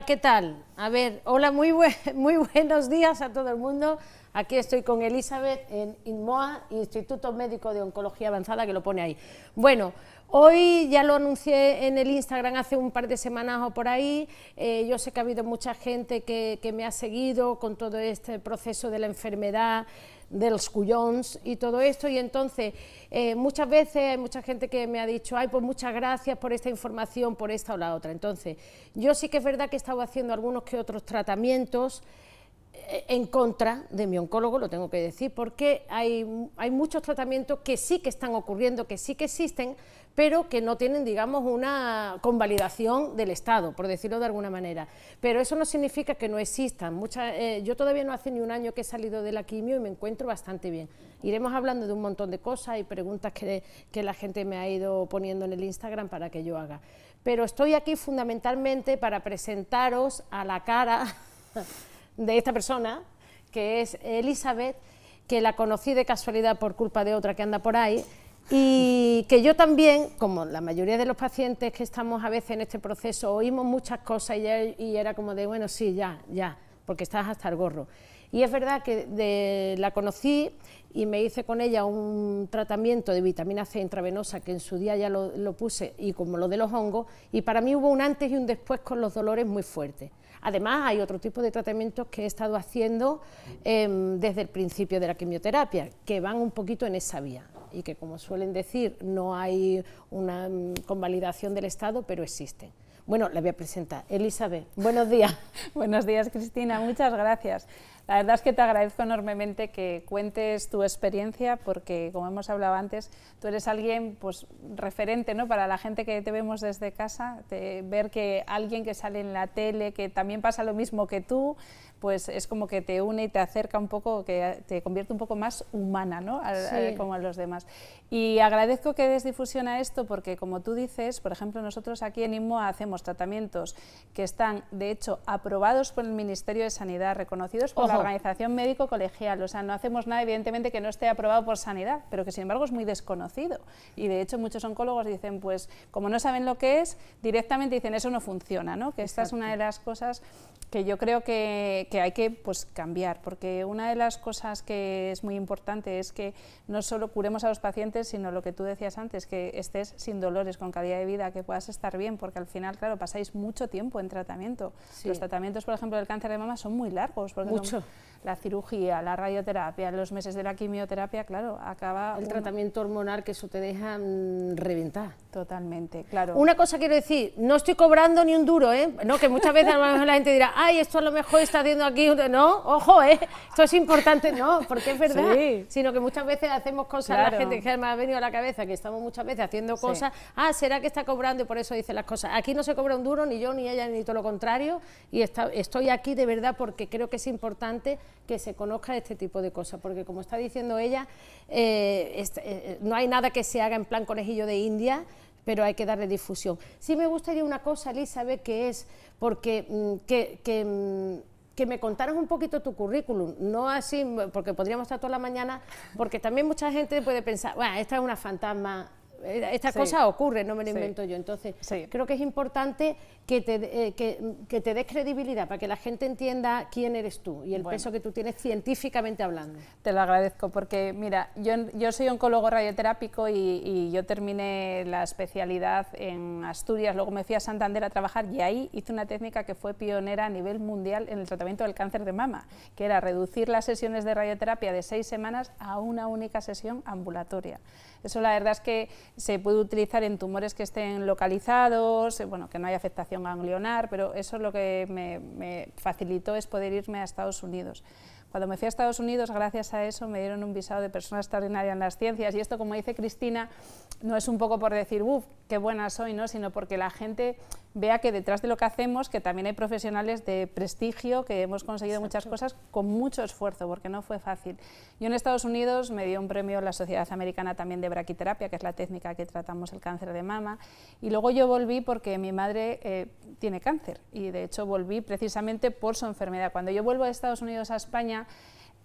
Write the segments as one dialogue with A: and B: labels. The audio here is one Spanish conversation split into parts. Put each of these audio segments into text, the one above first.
A: ¿qué tal? A ver, hola, muy buenos días a todo el mundo. Aquí estoy con Elizabeth en INMOA, Instituto Médico de Oncología Avanzada, que lo pone ahí. Bueno, hoy ya lo anuncié en el Instagram hace un par de semanas o por ahí. Yo sé que ha habido mucha gente que me ha seguido con todo este proceso de la enfermedad, de los collons y todo esto, y entonces muchas veces hay mucha gente que me ha dicho, ay, pues muchas gracias por esta información, por esta o la otra. Entonces, yo sí que es verdad que he estado haciendo algunos que otros tratamientos en contra de mi oncólogo, lo tengo que decir, porque hay muchos tratamientos que sí que están ocurriendo, que sí que existen, pero que no tienen, digamos, una convalidación del Estado, por decirlo de alguna manera. Pero eso no significa que no existan. Yo todavía no hace ni un año que he salido de la quimio y me encuentro bastante bien. Iremos hablando de un montón de cosas y preguntas que la gente me ha ido poniendo en el Instagram para que yo haga. Pero estoy aquí fundamentalmente para presentaros a la cara de esta persona, que es Elizabeth, que la conocí de casualidad por culpa de otra que anda por ahí, y que yo también, como la mayoría de los pacientes que estamos a veces en este proceso, oímos muchas cosas y era como de, bueno, sí, ya, porque estás hasta el gorro. Y es verdad que la conocí y me hice con ella un tratamiento de vitamina C intravenosa, que en su día ya lo puse, y como lo de los hongos, y para mí hubo un antes y un después con los dolores muy fuertes. Además, hay otro tipo de tratamientos que he estado haciendo desde el principio de la quimioterapia, que van un poquito en esa vía, y que, como suelen decir, no hay una convalidación del Estado, pero existen. Bueno, la voy a presentar. Elizabeth, buenos días.
B: Buenos días, Cristina, muchas gracias. La verdad es que te agradezco enormemente que cuentes tu experiencia, porque, como hemos hablado antes, tú eres alguien pues, referente, ¿no?, para la gente que te vemos desde casa, ver que alguien que sale en la tele, que también pasa lo mismo que tú, pues es como que te une y te acerca un poco, que te convierte un poco más humana, ¿no?,
A: Sí.
B: como a los demás. Y agradezco que des difusión a esto porque, como tú dices, por ejemplo, nosotros aquí en INMOA hacemos tratamientos que están, de hecho, aprobados por el Ministerio de Sanidad, reconocidos por la Organización Médico Colegial. O sea, no hacemos nada, evidentemente, que no esté aprobado por Sanidad, pero que, sin embargo, es muy desconocido. Y, de hecho, muchos oncólogos dicen, pues, como no saben lo que es, directamente dicen, eso no funciona, ¿no? Que esta es una de las cosas que yo creo que hay que pues, cambiar, porque una de las cosas que es muy importante es que no solo curemos a los pacientes, sino lo que tú decías antes, que estés sin dolores, con calidad de vida, que puedas estar bien, porque al final, claro, pasáis mucho tiempo en tratamiento. Sí. Los tratamientos, por ejemplo, del cáncer de mama son muy largos, porque mucho. La cirugía, la radioterapia, los meses de la quimioterapia, claro, acaba...
A: El tratamiento hormonal, que eso te deja reventar.
B: Totalmente, claro.
A: Una cosa quiero decir, no estoy cobrando ni un duro, ¿eh? No, que muchas veces a lo mejor la gente dirá, ay, esto a lo mejor está haciendo aquí... No, ojo, esto es importante, no, porque es verdad, sí. Sino que muchas veces hacemos cosas, claro. La gente que me ha venido a la cabeza, que estamos muchas veces haciendo cosas, sí. ¿Será que está cobrando? Y por eso dice las cosas. Aquí no se cobra un duro, ni yo, ni ella, ni todo lo contrario, y estoy aquí de verdad porque creo que es importante que se conozca este tipo de cosas, porque como está diciendo ella, no hay nada que se haga en plan conejillo de India, pero hay que darle difusión. Sí me gustaría una cosa, Elizabeth, que es porque que me contaras un poquito tu currículum, no así, porque podríamos estar toda la mañana, porque también mucha gente puede pensar, bueno, esta es una fantasma, esta cosa ocurre, no me lo invento yo. Entonces, creo que es importante que te des credibilidad para que la gente entienda quién eres tú y el peso que tú tienes científicamente hablando.
B: Te lo agradezco porque, mira, yo soy oncólogo radioterápico y yo terminé la especialidad en Asturias, luego me fui a Santander a trabajar y ahí hice una técnica que fue pionera a nivel mundial en el tratamiento del cáncer de mama, que era reducir las sesiones de radioterapia de 6 semanas a una única sesión ambulatoria. Eso la verdad es que se puede utilizar en tumores que estén localizados, bueno, que no haya afectación ganglionar, pero eso lo que me facilitó es poder irme a Estados Unidos. Cuando me fui a Estados Unidos, gracias a eso, me dieron un visado de persona extraordinaria en las ciencias, y esto, como dice Cristina, no es un poco por decir, uff, qué buena soy, ¿no?, sino porque la gente vea que detrás de lo que hacemos, que también hay profesionales de prestigio, que hemos conseguido muchas cosas con mucho esfuerzo, porque no fue fácil. Yo en Estados Unidos me dio un premio la Sociedad Americana también de Braquiterapia, que es la técnica que tratamos el cáncer de mama, y luego yo volví porque mi madre tiene cáncer, y de hecho volví precisamente por su enfermedad. Cuando yo vuelvo de Estados Unidos a España,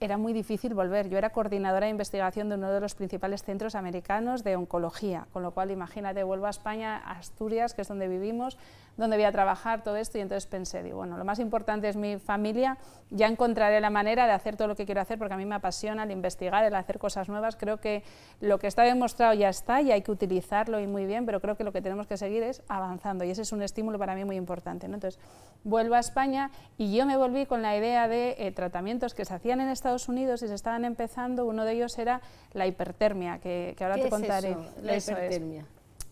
B: era muy difícil volver. Yo era coordinadora de investigación de uno de los principales centros americanos de oncología, con lo cual imagínate, vuelvo a España, a Asturias, que es donde vivimos, donde voy a trabajar todo esto, y entonces pensé, digo, bueno, lo más importante es mi familia, ya encontraré la manera de hacer todo lo que quiero hacer, porque a mí me apasiona el investigar, el hacer cosas nuevas. Creo que lo que está demostrado ya está y hay que utilizarlo y muy bien, pero creo que lo que tenemos que seguir es avanzando, y ese es un estímulo para mí muy importante, ¿no? Entonces, vuelvo a España y yo me volví con la idea de tratamientos que se hacían en Estados Unidos y se estaban empezando. Uno de ellos era la hipertermia, que ahora te contaré.
A: ¿Qué es eso, la hipertermia?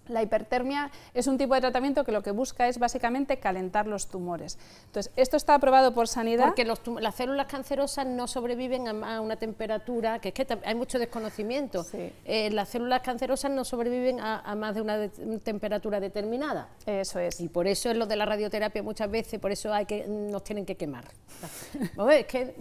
B: La hipertermia es un tipo de tratamiento que lo que busca es básicamente calentar los tumores. Entonces, esto está aprobado por Sanidad.
A: Porque las células cancerosas no sobreviven a una temperatura, que es que hay mucho desconocimiento.
B: Sí.
A: Las células cancerosas no sobreviven a más de una temperatura determinada.
B: Eso es.
A: Y por eso es lo de la radioterapia muchas veces, por eso nos tienen que quemar. Es que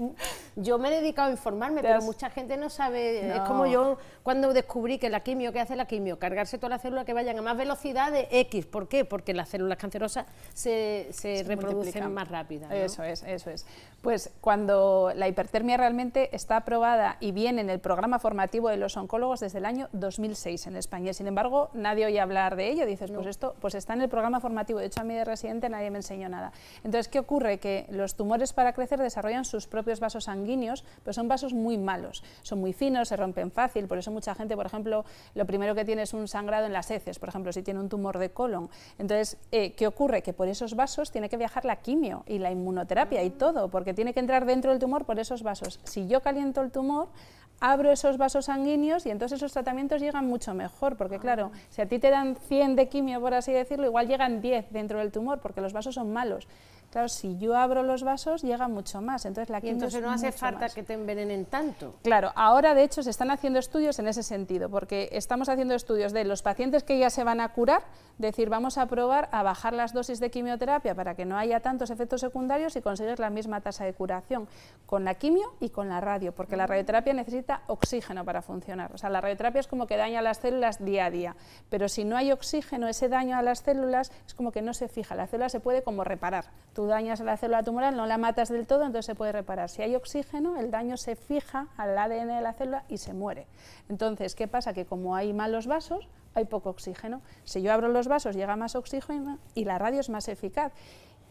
A: yo me he dedicado a informarme, pero mucha gente no sabe. No. Es como yo cuando descubrí que la quimio, ¿qué hace la quimio? Cargarse todas las células que vayan a más velocidad de X. ¿Por qué? Porque las células cancerosas se reproducen más rápidas, ¿no?
B: Eso es. Pues cuando la hipertermia realmente está aprobada y viene en el programa formativo de los oncólogos desde el año 2006 en España. Sin embargo, nadie oye hablar de ello. Dices, no. Pues esto pues está en el programa formativo. De hecho, a mí de residente nadie me enseñó nada. Entonces, ¿qué ocurre? Que los tumores para crecer desarrollan sus propios vasos sanguíneos, pero son vasos muy malos. Son muy finos, se rompen fácil. Por eso mucha gente, por ejemplo, lo primero que tiene es un sangrado en las heces, por ejemplo, si tiene un tumor de colon. Entonces, ¿qué ocurre? Que por esos vasos tiene que viajar la quimio y la inmunoterapia y todo, porque tiene que entrar dentro del tumor por esos vasos. Si yo caliento el tumor, abro esos vasos sanguíneos y entonces esos tratamientos llegan mucho mejor, porque claro, si a ti te dan 100 de quimio, por así decirlo, igual llegan 10 dentro del tumor, porque los vasos son malos. Claro, si yo abro los vasos, llega mucho más. Entonces, la quimio
A: entonces no hace falta que te envenenen tanto.
B: Claro, ahora de hecho se están haciendo estudios en ese sentido, porque estamos haciendo estudios de los pacientes que ya se van a curar, decir, vamos a probar a bajar las dosis de quimioterapia para que no haya tantos efectos secundarios y conseguir la misma tasa de curación con la quimio y con la radio, porque la radioterapia necesita oxígeno para funcionar. O sea, la radioterapia es como que daña las células día a día, pero si no hay oxígeno, ese daño a las células es como que no se fija, la célula se puede como reparar. Tú dañas a la célula tumoral, no la matas del todo, entonces se puede reparar. Si hay oxígeno, el daño se fija al ADN de la célula y se muere. Entonces, ¿qué pasa? Que como hay malos vasos, hay poco oxígeno. Si yo abro los vasos, llega más oxígeno y la radio es más eficaz.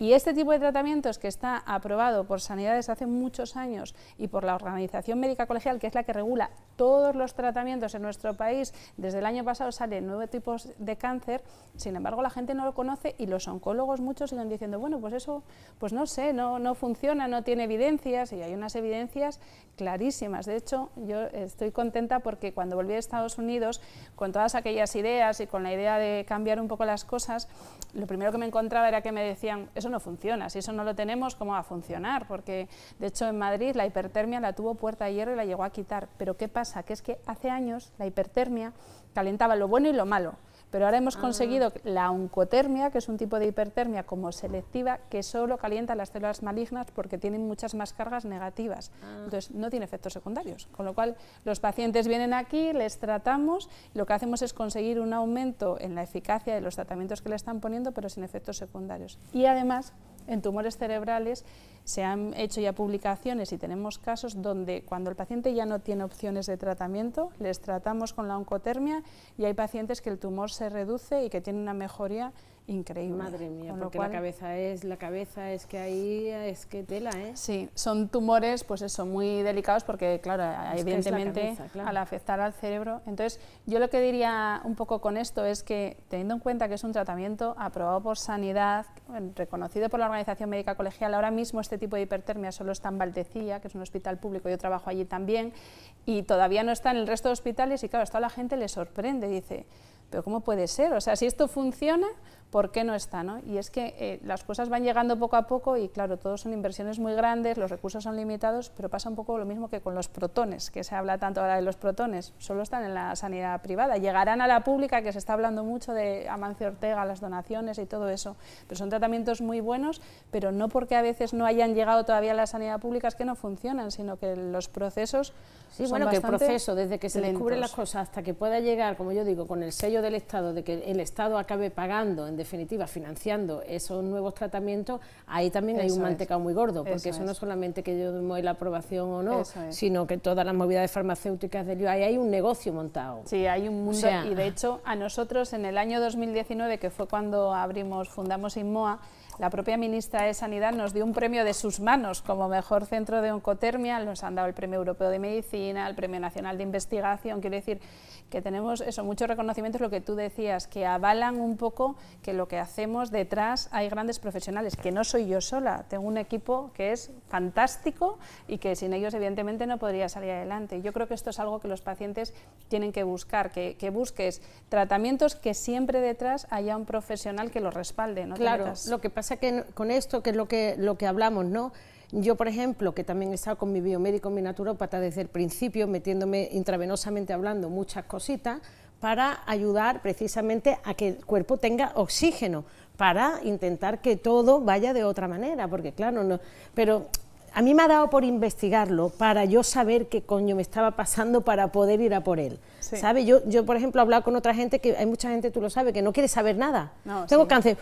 B: Y este tipo de tratamientos que está aprobado por Sanidad desde hace muchos años y por la Organización Médica Colegial, que es la que regula todos los tratamientos en nuestro país, desde el año pasado salen 9 tipos de cáncer, sin embargo la gente no lo conoce y los oncólogos muchos siguen diciendo, bueno, pues eso, pues no sé, no funciona, no tiene evidencias, y hay unas evidencias clarísimas. De hecho, yo estoy contenta porque cuando volví a Estados Unidos, con todas aquellas ideas y con la idea de cambiar un poco las cosas, lo primero que me encontraba era que me decían, eso no funciona, si eso no lo tenemos, ¿cómo va a funcionar? Porque, de hecho, en Madrid la hipertermia la tuvo Puerta de Hierro y la llegó a quitar. Pero ¿qué pasa? Que es que hace años la hipertermia calentaba lo bueno y lo malo. Pero ahora hemos conseguido la oncotermia, que es un tipo de hipertermia como selectiva, que solo calienta las células malignas porque tienen muchas más cargas negativas. Entonces, no tiene efectos secundarios. Con lo cual, los pacientes vienen aquí, les tratamos, y lo que hacemos es conseguir un aumento en la eficacia de los tratamientos que le están poniendo, pero sin efectos secundarios. Y además, en tumores cerebrales se han hecho ya publicaciones y tenemos casos donde cuando el paciente ya no tiene opciones de tratamiento, les tratamos con la oncotermia y hay pacientes que el tumor se reduce y que tienen una mejoría increíble.
A: Madre mía, porque la cabeza es que ahí es que tela, ¿eh?
B: Sí, son tumores, pues eso, muy delicados porque, claro, evidentemente cabeza, claro, al afectar al cerebro. Entonces, yo lo que diría un poco con esto es que, teniendo en cuenta que es un tratamiento aprobado por Sanidad, reconocido por la Organización Médica Colegial, ahora mismo este tipo de hipertermia solo está en Valdecilla, que es un hospital público, yo trabajo allí también, y todavía no está en el resto de hospitales, y claro, esto a la gente le sorprende, dice, pero ¿cómo puede ser? O sea, si esto funciona, ¿por qué no está, no? Y es que las cosas van llegando poco a poco y claro, todos son inversiones muy grandes, los recursos son limitados, pero pasa un poco lo mismo que con los protones, que se habla tanto ahora de los protones, solo están en la sanidad privada, llegarán a la pública, que se está hablando mucho de Amancio Ortega, las donaciones y todo eso, pero son tratamientos muy buenos, pero no porque a veces no hayan llegado todavía a la sanidad pública es que no funcionan, sino que los procesos son
A: bueno, que el
B: bastante
A: proceso, desde que se
B: lentos.
A: descubren las cosas hasta que pueda llegar, como yo digo, con el sello del Estado, de que el Estado acabe pagando en definitiva, financiando esos nuevos tratamientos, ahí también hay un mantecado muy gordo, porque eso no es solamente que yo doy la aprobación o no, sino que todas las movilidades farmacéuticas del ahí hay un negocio montado.
B: Sí, hay un mundo, y de hecho a nosotros en el año 2019, que fue cuando fundamos Inmoa, la propia ministra de Sanidad nos dio un premio de sus manos como mejor centro de oncotermia, nos han dado el Premio Europeo de Medicina, el Premio Nacional de Investigación, quiero decir que tenemos eso, muchos reconocimientos, lo que tú decías, que avalan un poco que lo que hacemos detrás hay grandes profesionales, que no soy yo sola, tengo un equipo que es fantástico y que sin ellos evidentemente no podría salir adelante. Yo creo que esto es algo que los pacientes tienen que buscar, que busques tratamientos que siempre detrás haya un profesional que los respalde. ¿No?
A: Claro, lo que pasa que con esto, que es lo que hablamos, ¿no? Yo, por ejemplo, que también he estado con mi biomédico, mi naturópata desde el principio, metiéndome intravenosamente, hablando muchas cositas, para ayudar precisamente a que el cuerpo tenga oxígeno, para intentar que todo vaya de otra manera, porque claro, no, pero a mí me ha dado por investigarlo, para yo saber qué coño me estaba pasando para poder ir a por él. Sí. ¿Sabes? Yo, por ejemplo, he hablado con otra gente, que hay mucha gente, tú lo sabes, que no quiere saber nada. No, tengo cáncer,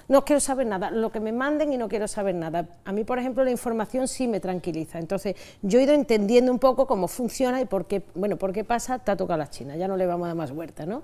A: no quiero saber nada, lo que me manden y no quiero saber nada. A mí, por ejemplo, la información sí me tranquiliza. Entonces, yo he ido entendiendo un poco cómo funciona y por qué pasa, te ha tocado la China, ya no le vamos a dar más vuelta, ¿no?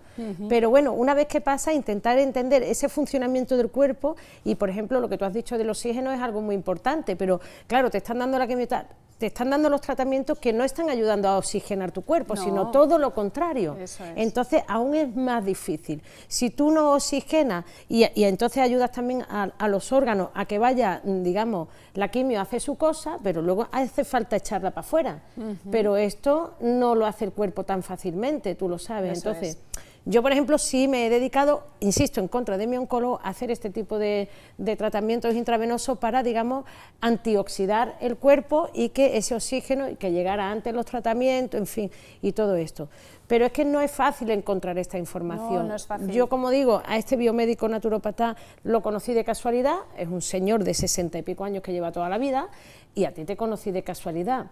A: Pero bueno, una vez que pasa, intentar entender ese funcionamiento del cuerpo y, por ejemplo, lo que tú has dicho del oxígeno es algo muy importante, pero claro, te están dando la quimioterapia, te están dando los tratamientos que no están ayudando a oxigenar tu cuerpo, sino todo lo contrario. Eso es. Entonces, aún es más difícil. Si tú no oxigenas y entonces ayudas también a los órganos a que vaya, digamos, la quimio hace su cosa, pero luego hace falta echarla para afuera. Pero esto no lo hace el cuerpo tan fácilmente, tú lo sabes. Eso entonces, yo, por ejemplo, sí me he dedicado, insisto, en contra de mi oncólogo, a hacer este tipo de tratamientos intravenosos para, digamos, antioxidar el cuerpo y que ese oxígeno, que llegara antes los tratamientos, en fin, y todo esto. Pero es que no es fácil encontrar esta información. No es fácil. Yo, como digo, a este biomédico naturópata lo conocí de casualidad, es un señor de 60 y pico años que lleva toda la vida, y a ti te conocí de casualidad.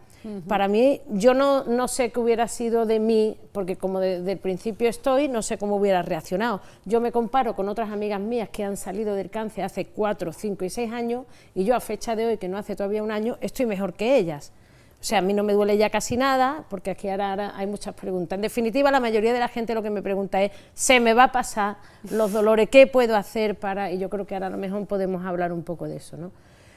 A: Para mí, yo no sé qué hubiera sido de mí, porque como desde el principio estoy, no sé cómo hubiera reaccionado. Yo me comparo con otras amigas mías que han salido del cáncer hace 4, 5 y 6 años, y yo a fecha de hoy, que no hace todavía un año, estoy mejor que ellas. O sea, a mí no me duele ya casi nada, porque aquí ahora hay muchas preguntas. En definitiva, la mayoría de la gente lo que me pregunta es, ¿se me va a pasar los dolores? ¿Qué puedo hacer para...? Y yo creo que ahora a lo mejor podemos hablar un poco de eso, ¿no?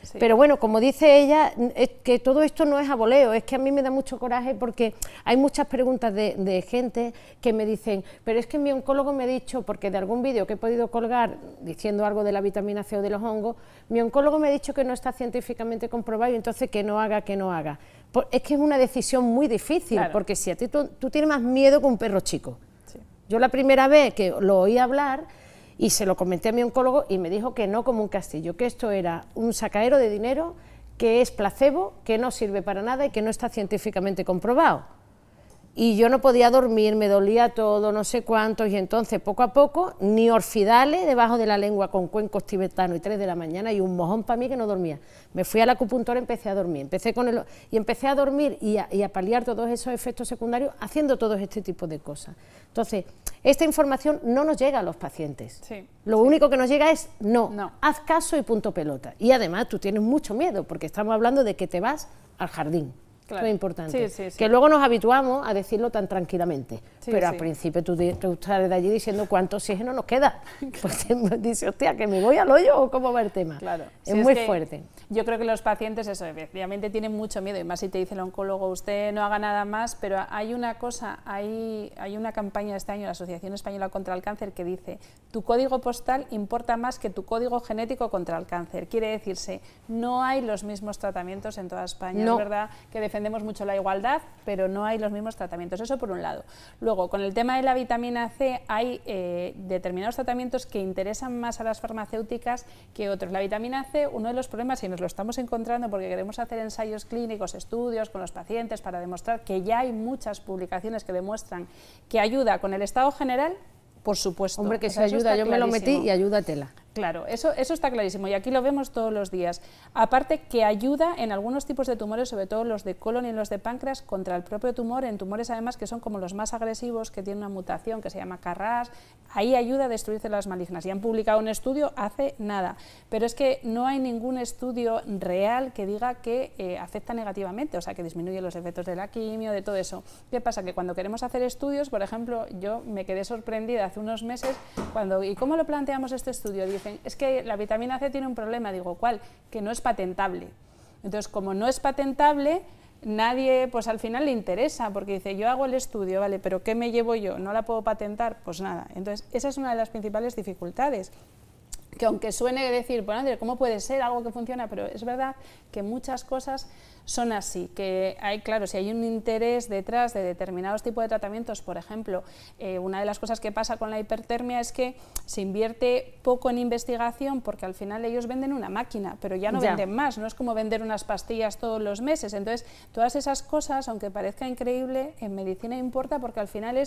A: Sí. Pero bueno, como dice ella, es que todo esto no es a voleo, es que a mí me da mucho coraje porque hay muchas preguntas de gente que me dicen, pero es que mi oncólogo me ha dicho, porque de algún vídeo que he podido colgar diciendo algo de la vitamina C o de los hongos, mi oncólogo me ha dicho que no está científicamente comprobado y entonces que no haga. Es que es una decisión muy difícil, claro. Porque si a ti tú tienes más miedo que un perro chico. Sí. Yo la primera vez que lo oí hablar, y se lo comenté a mi oncólogo y me dijo que no como un castillo, que esto era un sacadero de dinero, que es placebo, que no sirve para nada y que no está científicamente comprobado. Y yo no podía dormir, me dolía todo, no sé cuántos, y entonces poco a poco, ni orfidales debajo de la lengua con cuencos tibetanos y 3 de la mañana y un mojón para mí que no dormía. Me fui a la acupuntora y empecé a dormir, empecé a dormir y a paliar todos esos efectos secundarios haciendo todo este tipo de cosas. Entonces, esta información no nos llega a los pacientes. Sí, lo único que nos llega es no, haz caso y punto pelota. Y además tú tienes mucho miedo porque estamos hablando de que te vas al jardín. Claro. Eso es importante, sí. Que luego nos habituamos a decirlo tan tranquilamente, pero al principio tú sales de allí diciendo cuánto oxígeno nos queda, pues te dices, hostia, que me voy al hoyo o cómo va el tema, claro. Es muy fuerte.
B: Yo creo que los pacientes, eso, efectivamente tienen mucho miedo, y más si te dice el oncólogo, usted no haga nada más, pero hay una cosa, hay una campaña este año, la Asociación Española contra el Cáncer, que dice, tu código postal importa más que tu código genético contra el cáncer, quiere decirse, no hay los mismos tratamientos en toda España, es verdad que defendemos mucho la igualdad, pero no hay los mismos tratamientos, eso por un lado. Luego, con el tema de la vitamina C, hay determinados tratamientos que interesan más a las farmacéuticas que otros. La vitamina C, uno de los problemas, y nos lo estamos encontrando porque queremos hacer ensayos clínicos, estudios con los pacientes para demostrar que ya hay muchas publicaciones que demuestran que ayuda con el estado general, por supuesto.
A: Hombre, que se ayuda, yo me lo metí y ayúdatela.
B: Claro, eso está clarísimo y aquí lo vemos todos los días. Aparte que ayuda en algunos tipos de tumores, sobre todo los de colon y los de páncreas, contra el propio tumor, en tumores además que son como los más agresivos, que tienen una mutación que se llama KRAS, ahí ayuda a destruir células malignas. Y han publicado un estudio hace nada, pero es que no hay ningún estudio real que diga que afecta negativamente, o sea, que disminuye los efectos de la quimio, de todo eso. ¿Qué pasa? Que cuando queremos hacer estudios, por ejemplo, yo me quedé sorprendida hace unos meses cuando, ¿y cómo lo planteamos este estudio? Dicen, es que la vitamina C tiene un problema, digo, ¿cuál? Que no es patentable. Entonces, como no es patentable, nadie, pues al final le interesa, porque dice, yo hago el estudio, vale, pero ¿qué me llevo yo? ¿No la puedo patentar? Pues nada. Entonces, esa es una de las principales dificultades. Que aunque suene decir, bueno, ¿cómo puede ser algo que funciona? Pero es verdad que muchas cosas son así, que hay, claro, si hay un interés detrás de determinados tipos de tratamientos, por ejemplo, una de las cosas que pasa con la hipertermia es que se invierte poco en investigación porque al final ellos venden una máquina, pero ya no venden más, no es como vender unas pastillas todos los meses, entonces todas esas cosas, aunque parezca increíble, en medicina importa porque al final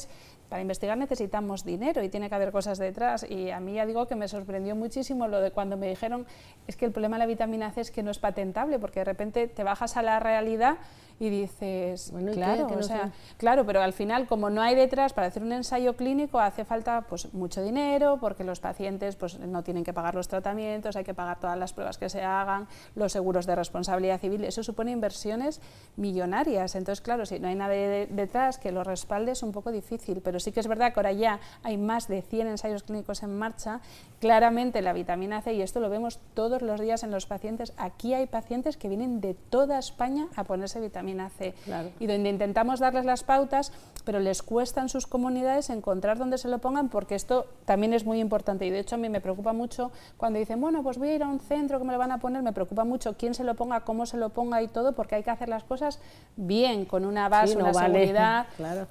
B: para investigar necesitamos dinero y tiene que haber cosas detrás y a mí ya digo que me sorprendió muchísimo lo de cuando me dijeron es que el problema de la vitamina C es que no es patentable porque de repente te bajas a la realidad y dices, bueno, claro, o sea, claro, pero al final como no hay detrás para hacer un ensayo clínico hace falta pues mucho dinero porque los pacientes pues no tienen que pagar los tratamientos, hay que pagar todas las pruebas que se hagan, los seguros de responsabilidad civil, eso supone inversiones millonarias, entonces claro, si no hay nadie detrás que lo respalde es un poco difícil, pero sí que es verdad que ahora ya hay más de 100 ensayos clínicos en marcha, claramente la vitamina C, y esto lo vemos todos los días en los pacientes, aquí hay pacientes que vienen de toda España a ponerse vitamina C, claro. Y donde intentamos darles las pautas, pero les cuesta en sus comunidades encontrar dónde se lo pongan, porque esto también es muy importante, y de hecho a mí me preocupa mucho cuando dicen, bueno, pues voy a ir a un centro que me lo van a poner, me preocupa mucho quién se lo ponga, cómo se lo ponga y todo, porque hay que hacer las cosas bien, con una base, sí, no una seguridad,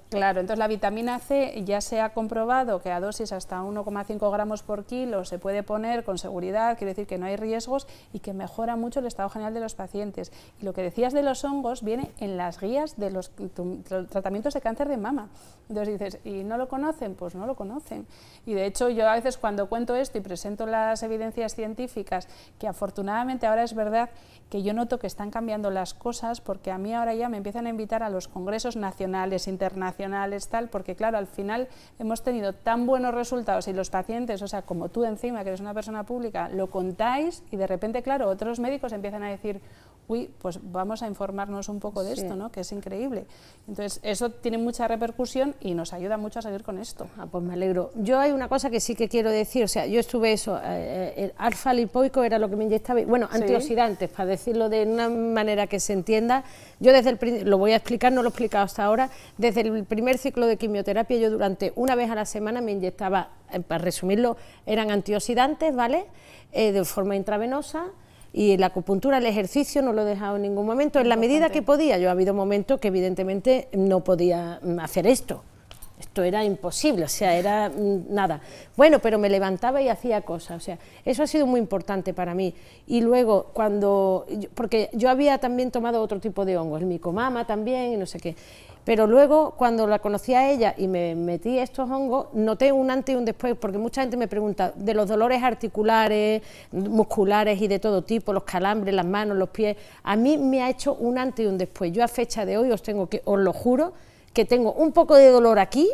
B: claro, entonces la vitamina C ya se ha comprobado que a dosis hasta 1,5 gramos por kilo se puede poner con seguridad, quiere decir que no hay riesgos y que mejora mucho el estado general de los pacientes, y lo que decías de los hongos viene en las guías de los tratamientos de cáncer de mama. Entonces dices, ¿y no lo conocen? Pues no lo conocen. Y de hecho yo a veces cuando cuento esto y presento las evidencias científicas, que afortunadamente ahora es verdad que yo noto que están cambiando las cosas, porque a mí ahora ya me empiezan a invitar a los congresos nacionales, internacionales, tal, porque claro, al final hemos tenido tan buenos resultados y los pacientes, o sea, como tú encima, que eres una persona pública, lo contáis y de repente, claro, otros médicos empiezan a decir, uy, pues vamos a informarnos un poco de esto, ¿no? Que es increíble. Entonces, eso tiene mucha repercusión y nos ayuda mucho a seguir con esto.
A: Ah, pues me alegro. Yo hay una cosa que sí que quiero decir, o sea, yo estuve el alfa-lipoico era lo que me inyectaba, bueno, antioxidantes, para decirlo de una manera que se entienda. Yo lo voy a explicar, no lo he explicado hasta ahora, desde el primer ciclo de quimioterapia, yo durante una vez a la semana me inyectaba, para resumirlo, eran antioxidantes, ¿vale?, de forma intravenosa. Y la acupuntura, el ejercicio, no lo he dejado en ningún momento, en la medida que podía. Yo ha habido momentos que evidentemente no podía hacer esto era imposible, o sea, era nada. Bueno, pero me levantaba y hacía cosas, o sea, eso ha sido muy importante para mí. Y luego, porque yo había también tomado otro tipo de hongos, el micomama también, y no sé qué. Pero luego, cuando la conocí a ella y me metí estos hongos, noté un antes y un después, porque mucha gente me pregunta de los dolores articulares, musculares y de todo tipo, los calambres, las manos, los pies. A mí me ha hecho un antes y un después. Yo a fecha de hoy os lo juro, que tengo un poco de dolor aquí,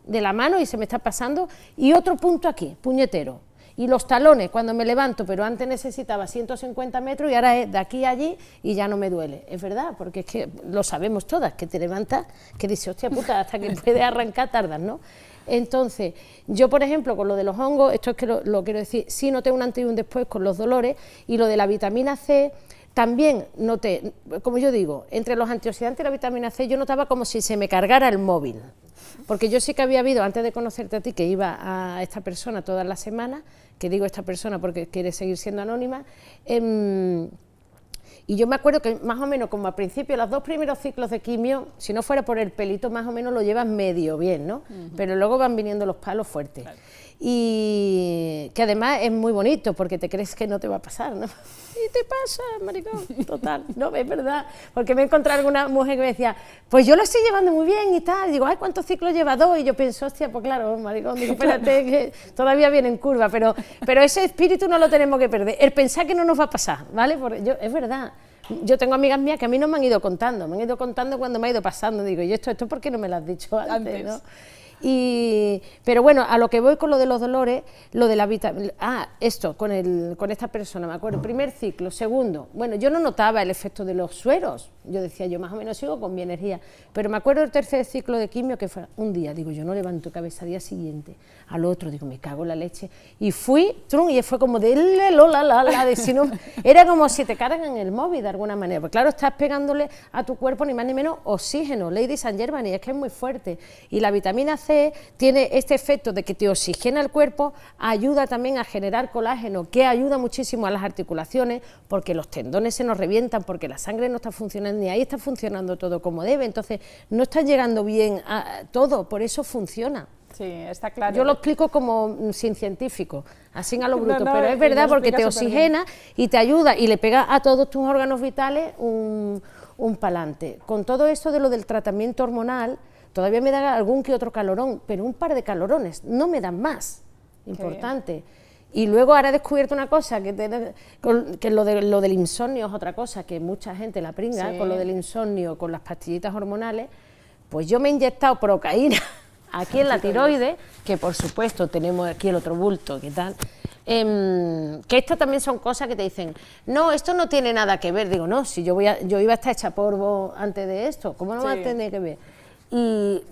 A: de la mano, y se me está pasando, y otro punto aquí, puñetero. Y los talones, cuando me levanto, pero antes necesitaba 150 metros y ahora es de aquí a allí y ya no me duele. Es verdad, porque es que lo sabemos todas, que te levantas, que dices, hostia puta, hasta que puedes arrancar tardas, ¿no? Entonces, yo por ejemplo, con lo de los hongos, esto es que lo quiero decir, sí noté un antes y un después con los dolores, y lo de la vitamina C, también noté, como yo digo, entre los antioxidantes y la vitamina C, yo notaba como si se me cargara el móvil, porque yo sí que había habido, antes de conocerte a ti, que iba a esta persona todas las semanas, que digo esta persona porque quiere seguir siendo anónima, y yo me acuerdo que más o menos como al principio, los 2 primeros ciclos de quimio, si no fuera por el pelito, más o menos lo llevas medio bien, ¿no? Pero luego van viniendo los palos fuertes. Claro. y que además es muy bonito porque te crees que no te va a pasar, ¿no? Y te pasa, maricón, total, no, es verdad, porque me he encontrado alguna mujer que me decía, pues yo lo estoy llevando muy bien y tal, digo, ay, ¿cuántos ciclos lleva? 2, y yo pienso, hostia, pues claro, maricón, digo, espérate, que todavía viene en curva, pero ese espíritu no lo tenemos que perder, el pensar que no nos va a pasar, ¿vale? Porque es verdad. Yo tengo amigas mías que a mí no me han ido contando, cuando me ha ido pasando, digo, ¿y esto por qué no me lo has dicho antes? ¿No? Pero bueno, a lo que voy con lo de los dolores, lo de la vitamina... esto, con esta persona, me acuerdo, primer ciclo, segundo, bueno, yo no notaba el efecto de los sueros, yo decía, yo más o menos sigo con mi energía, pero me acuerdo del tercer ciclo de quimio, que fue un día, digo, yo no levanto cabeza, al día siguiente, al otro, digo, me cago en la leche, y fui, y fue como de si no, era como si te cargan el móvil de alguna manera, porque claro, estás pegándole a tu cuerpo ni más ni menos oxígeno, Lady San Germany, es que es muy fuerte, y la vitamina C tiene este efecto de que te oxigena el cuerpo, ayuda también a generar colágeno, que ayuda muchísimo a las articulaciones, porque los tendones se nos revientan, porque la sangre no está funcionando, ni ahí está funcionando todo como debe, entonces no está llegando bien a todo, por eso funciona.
B: Sí, está claro.
A: Yo lo explico como sin científico, así a lo bruto, pero es verdad porque te oxigena y te ayuda y le pega a todos tus órganos vitales un palante. Con todo esto de lo del tratamiento hormonal, todavía me da algún que otro calorón, pero un par de calorones, no me dan más, importante. Y luego ahora he descubierto una cosa, que lo del insomnio es otra cosa, que mucha gente la pringa, con lo del insomnio, con las pastillitas hormonales, pues yo me he inyectado procaína aquí en la tiroides, que por supuesto tenemos aquí el otro bulto, ¿qué tal? Que esto también son cosas que te dicen, no, esto no tiene nada que ver, digo, no, si yo iba a estar hecha polvo antes de esto, ¿cómo no va a tener que ver? Y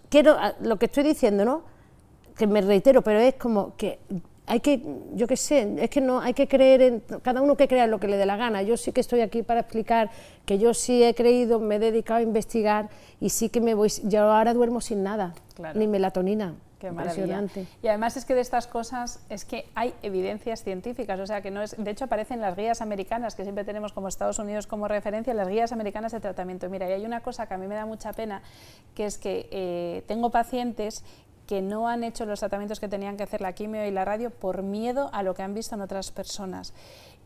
A: quiero, lo que estoy diciendo, ¿no?, que me reitero, pero es como que hay que, yo qué sé, es que no hay que creer en, cada uno que crea en lo que le dé la gana. Yo sí que estoy aquí para explicar que yo sí he creído, me he dedicado a investigar y sí que me voy, yo ahora duermo sin nada, ni melatonina.
B: Qué maravilla. Y además es que de estas cosas es que hay evidencias científicas, o sea que no es, de hecho aparecen las guías americanas, que siempre tenemos como Estados Unidos como referencia, las guías americanas de tratamiento. Mira, y hay una cosa que a mí me da mucha pena, que es que tengo pacientes que no han hecho los tratamientos que tenían que hacer, la quimio y la radio, por miedo a lo que han visto en otras personas.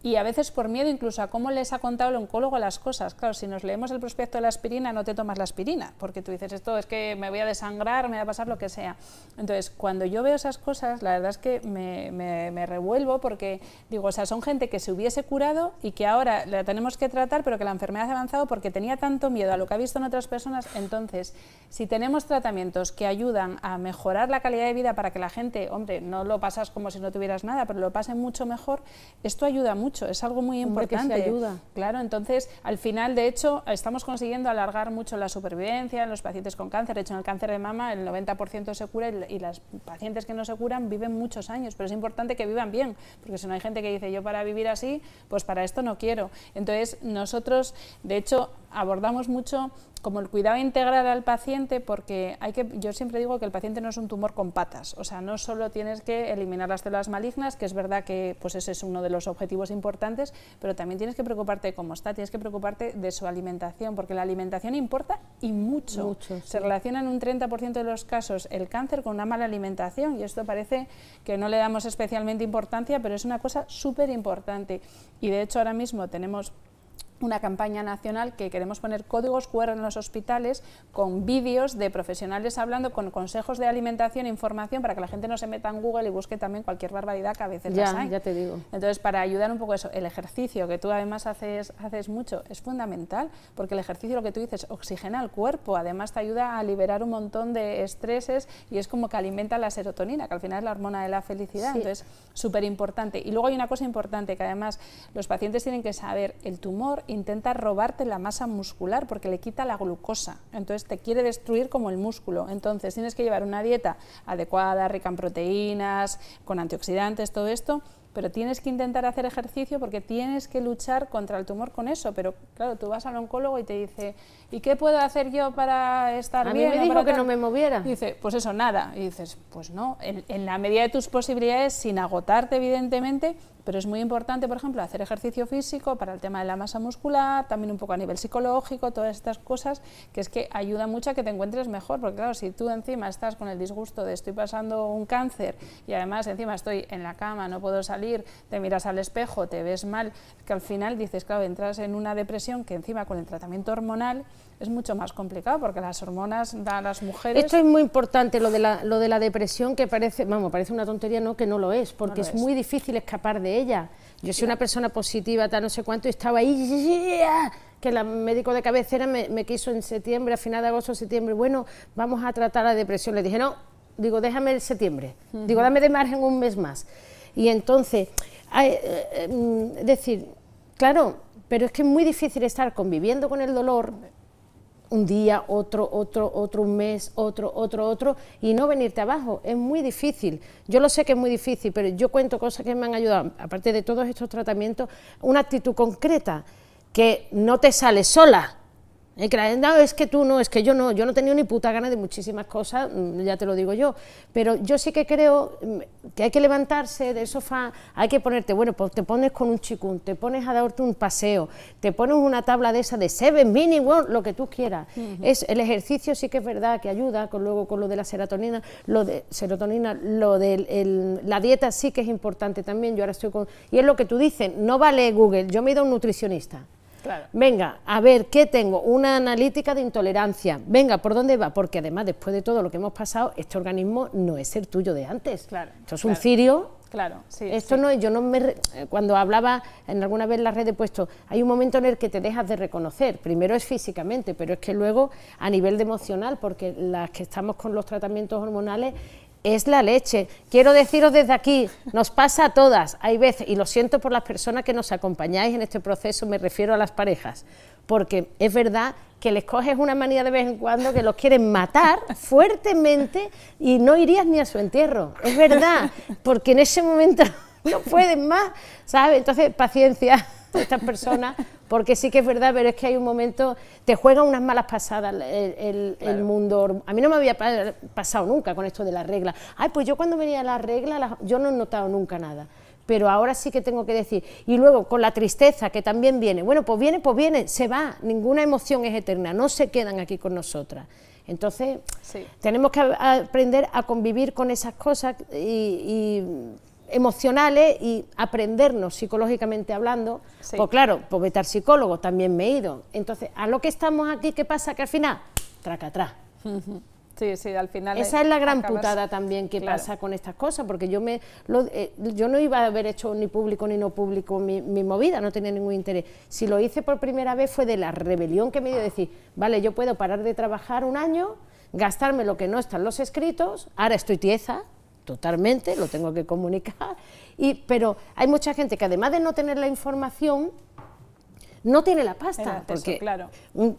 B: Y a veces por miedo incluso a cómo les ha contado el oncólogo las cosas. Claro, si nos leemos el prospecto de la aspirina, no te tomas la aspirina, porque tú dices, esto es que me voy a desangrar, me va a pasar lo que sea. Entonces, cuando yo veo esas cosas, la verdad es que me revuelvo, porque digo, o sea, son gente que se hubiese curado y que ahora la tenemos que tratar, pero que la enfermedad ha avanzado porque tenía tanto miedo a lo que ha visto en otras personas. Entonces, si tenemos tratamientos que ayudan a mejorar la calidad de vida para que la gente, hombre, no lo pasas como si no tuvieras nada, pero lo pase mucho mejor, esto ayuda mucho. Es algo muy importante.
A: Que se ayuda.
B: Claro, entonces, al final, de hecho, estamos consiguiendo alargar mucho la supervivencia en los pacientes con cáncer. De hecho, en el cáncer de mama el 90% se cura y las pacientes que no se curan viven muchos años, pero es importante que vivan bien, porque si no hay gente que dice, yo para vivir así, pues para esto no quiero. Entonces, nosotros, de hecho, abordamos mucho como el cuidado integral al paciente, porque yo siempre digo que el paciente no es un tumor con patas, o sea, no solo tienes que eliminar las células malignas, que es verdad que pues ese es uno de los objetivos importantes, pero también tienes que preocuparte de cómo está, tienes que preocuparte de su alimentación, porque la alimentación importa y mucho.
A: Sí.
B: Se relaciona en un 30% de los casos el cáncer con una mala alimentación, y esto parece que no le damos especialmente importancia, pero es una cosa súper importante. Y de hecho ahora mismo tenemos una campaña nacional que queremos poner códigos QR en los hospitales con vídeos de profesionales hablando, con consejos de alimentación e información, para que la gente no se meta en Google y busque también cualquier barbaridad que a veces las hay.
A: Ya te digo.
B: Entonces, para ayudar un poco eso, el ejercicio, que tú además haces mucho, es fundamental, porque el ejercicio, lo que tú dices, oxigena el cuerpo, además te ayuda a liberar un montón de estreses y es como que alimenta la serotonina, que al final es la hormona de la felicidad,
A: sí.
B: Entonces, súper importante. Y luego hay una cosa importante, que además los pacientes tienen que saber, el tumor intenta robarte la masa muscular porque le quita la glucosa, entonces te quiere destruir como el músculo, entonces tienes que llevar una dieta adecuada, rica en proteínas, con antioxidantes, todo esto, pero tienes que intentar hacer ejercicio porque tienes que luchar contra el tumor con eso. Pero claro, tú vas al oncólogo y te dice, ¿y qué puedo hacer yo para estar bien?
A: A mí me dijo que no me moviera.
B: Y dice, pues eso, nada. Y dices, pues no, en la medida de tus posibilidades, sin agotarte evidentemente, pero es muy importante, por ejemplo, hacer ejercicio físico para el tema de la masa muscular, también un poco a nivel psicológico, todas estas cosas, que es que ayuda mucho a que te encuentres mejor, porque claro, si tú encima estás con el disgusto de estoy pasando un cáncer y además encima estoy en la cama, no puedo salir, te miras al espejo, te ves mal, que al final dices, claro, entras en una depresión que encima con el tratamiento hormonal es mucho más complicado, porque las hormonas dan a las mujeres...
A: Esto es muy importante, lo de la depresión, que parece, vamos, parece una tontería, no, que no lo es, porque es muy difícil escapar de ella. Yo soy una persona positiva, tal, no sé cuánto, y estaba ahí, que el médico de cabecera me quiso en septiembre, a final de agosto, septiembre, bueno, vamos a tratar la depresión. Le dije, no, digo, déjame el septiembre, digo, dame de margen un mes más. Y entonces, decir, claro, pero es que es muy difícil estar conviviendo con el dolor un día, otro, un mes, otro, y no venirte abajo, es muy difícil. Yo lo sé que es muy difícil, pero yo cuento cosas que me han ayudado, aparte de todos estos tratamientos, una actitud concreta, que no te sale sola. No, es que tú no, es que yo no he tenido ni puta gana de muchísimas cosas, ya te lo digo yo, pero yo sí que creo que hay que levantarse del sofá, hay que ponerte, bueno, pues te pones con un chikun, te pones a darte un paseo, te pones una tabla de esa de 7 minutes, bueno, lo que tú quieras. El ejercicio sí que es verdad que ayuda, luego con lo de la serotonina, la dieta sí que es importante también, yo ahora estoy con... Y es lo que tú dices, no vale Google, yo me he ido a un nutricionista. Claro. Venga, a ver, ¿qué tengo? Una analítica de intolerancia. Venga, ¿por dónde va? Porque además, después de todo lo que hemos pasado, este organismo no es el tuyo de antes. Claro, esto es un cirio. Claro, sí. Esto no es, yo no me... Cuando hablaba, en alguna vez en la red he puesto, hay un momento en el que te dejas de reconocer. Primero es físicamente, pero es que luego a nivel de emocional, porque las que estamos con los tratamientos hormonales, es la leche. Quiero deciros desde aquí, nos pasa a todas, hay veces, y lo siento por las personas que nos acompañáis en este proceso, me refiero a las parejas, porque es verdad que les coges una manía de vez en cuando que los quieren matar fuertemente y no irías ni a su entierro, es verdad, porque en ese momento no pueden más, ¿sabes? Entonces, paciencia estas personas, porque sí que es verdad, pero es que hay un momento, te juega unas malas pasadas el mundo. A mí no me había pasado nunca con esto de las reglas. Ay, pues yo cuando venía a las reglas, yo no he notado nunca nada, pero ahora sí que tengo que decir. Y luego con la tristeza, que también viene, bueno, pues viene, se va, ninguna emoción es eterna, no se quedan aquí con nosotras. Entonces, tenemos que aprender a convivir con esas cosas y emocionales y aprendernos psicológicamente hablando, pues claro, pues vete al psicólogo, también me he ido. Entonces, a lo que estamos aquí, ¿qué pasa? Que al final, traca atrás.
B: Sí, al final...
A: Esa es la gran putada también que pasa con estas cosas, porque yo no iba a haber hecho ni público ni no público mi movida, no tenía ningún interés. Si lo hice por primera vez fue de la rebelión que me dio, decir, vale, yo puedo parar de trabajar un año, gastarme lo que no está en los escritos, ahora estoy tiesa, totalmente, lo tengo que comunicar, pero hay mucha gente que además de no tener la información, no tiene la pasta, porque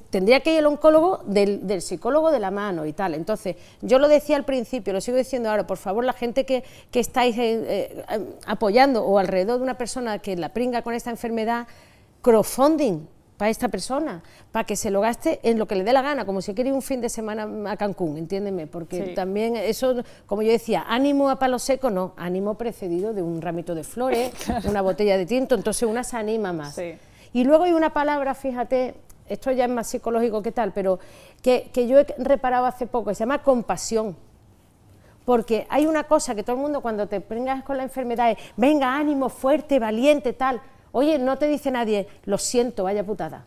A: tendría que ir el oncólogo del psicólogo de la mano y tal. Entonces, yo lo decía al principio, lo sigo diciendo ahora, por favor, la gente que estáis apoyando o alrededor de una persona que la pringa con esta enfermedad, crowdfunding para esta persona, para que se lo gaste en lo que le dé la gana, como si quiere ir un fin de semana a Cancún, entiéndeme, porque también eso, como yo decía, ánimo a palo seco, no, ánimo precedido de un ramito de flores, una botella de tinto, entonces una se anima más. Y luego hay una palabra, fíjate, esto ya es más psicológico que tal, pero que yo he reparado hace poco, se llama compasión. Porque hay una cosa que todo el mundo cuando te prengas con la enfermedad es, venga, ánimo, fuerte, valiente, tal. Oye, no te dice nadie, lo siento, vaya putada.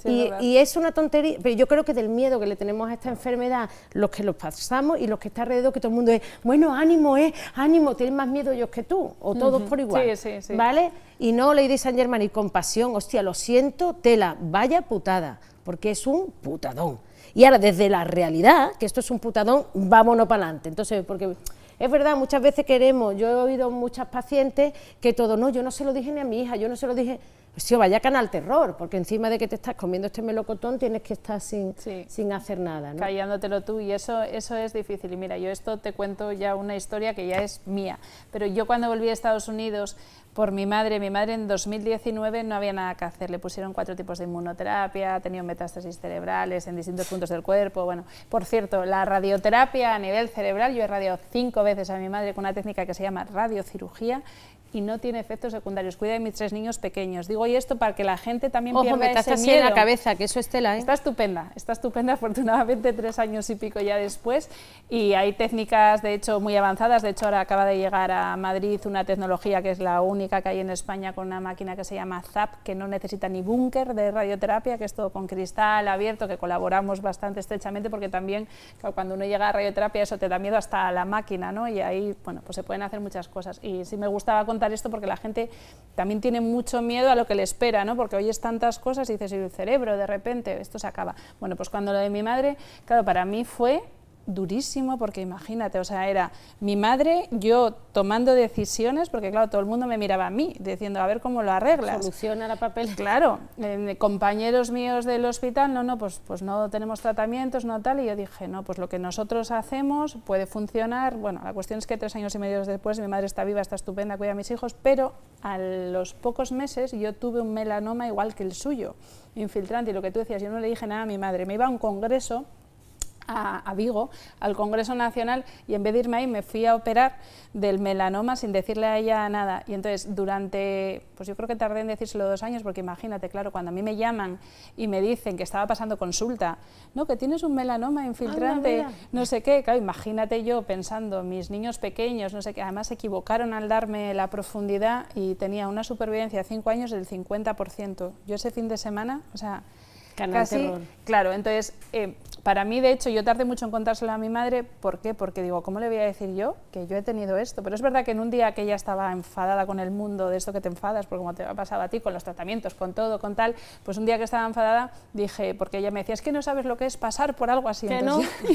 A: Y es una tontería, pero yo creo que del miedo que le tenemos a esta enfermedad, los que los pasamos y los que está alrededor, que todo el mundo es, bueno, ánimo, ánimo, tienen más miedo ellos que tú, o todos por igual, ¿vale? Y no Lady Saint Germain y compasión, hostia, lo siento, tela, vaya putada, porque es un putadón. Y ahora, desde la realidad, que esto es un putadón, vámonos para adelante. Entonces, porque es verdad, muchas veces queremos, yo he oído muchas pacientes que todo, no, yo no se lo dije ni a mi hija, yo no se lo dije, hostia, vaya canal terror, porque encima de que te estás comiendo este melocotón tienes que estar sin hacer nada, ¿no?
B: Callándotelo tú, y eso es difícil. Y mira, yo esto te cuento ya una historia que ya es mía, pero yo cuando volví a Estados Unidos, por mi madre en 2019 no había nada que hacer, le pusieron 4 tipos de inmunoterapia, ha tenido metástasis cerebrales en distintos puntos del cuerpo, bueno, por cierto, la radioterapia a nivel cerebral, yo he radiado 5 veces a mi madre con una técnica que se llama radiocirugía, y no tiene efectos secundarios. Cuida de mis 3 niños pequeños. Digo y esto para que la gente también
A: Ojo,
B: pierda ese
A: así
B: miedo.
A: en la cabeza, que eso es tela, ¿eh?
B: Está estupenda, afortunadamente 3 años y pico ya después, y hay técnicas de hecho muy avanzadas. De hecho ahora acaba de llegar a Madrid una tecnología que es la única que hay en España con una máquina que se llama ZAP, que no necesita ni búnker de radioterapia, que es todo con cristal abierto, que colaboramos bastante estrechamente porque también claro, cuando uno llega a radioterapia eso te da miedo hasta la máquina, ¿no? Y ahí bueno, pues se pueden hacer muchas cosas, y sí me gustaba contar esto porque la gente también tiene mucho miedo a lo que le espera, ¿no? Porque oyes tantas cosas y dices, y el cerebro de repente, esto se acaba. Bueno, pues cuando lo de mi madre, claro, para mí fue durísimo, porque imagínate, o sea, era mi madre, yo tomando decisiones, porque claro, todo el mundo me miraba a mí, diciendo, a ver cómo lo arreglas.
A: Soluciona la papel.
B: Claro, compañeros míos del hospital, no, pues no tenemos tratamientos, no tal, y yo dije, no, pues lo que nosotros hacemos puede funcionar. Bueno, la cuestión es que 3 años y medio después mi madre está viva, está estupenda, cuida a mis hijos, pero a los pocos meses yo tuve un melanoma igual que el suyo, infiltrante, y lo que tú decías, yo no le dije nada a mi madre, me iba a un congreso, a Vigo, al Congreso Nacional, y en vez de irme ahí me fui a operar del melanoma sin decirle a ella nada. Y entonces durante, pues yo creo que tardé en decírselo 2 años, porque imagínate, claro, cuando a mí me llaman y me dicen que estaba pasando consulta, no, que tienes un melanoma infiltrante, no sé qué, claro, imagínate yo pensando, mis niños pequeños, no sé qué, además se equivocaron al darme la profundidad y tenía una supervivencia a 5 años del 50%. Yo ese fin de semana, o sea,
A: Casi, terror.
B: Claro, entonces, para mí, de hecho, yo tardé mucho en contárselo a mi madre. ¿Por qué? Porque digo, ¿cómo le voy a decir yo que yo he tenido esto? Pero es verdad que en un día que ella estaba enfadada con el mundo, de esto que te enfadas, porque como te ha pasado a ti, con los tratamientos, con todo, con tal, pues un día que estaba enfadada, dije, porque ella me decía, es que no sabes lo que es pasar por algo así.
A: ¿Que
B: entonces,
A: no?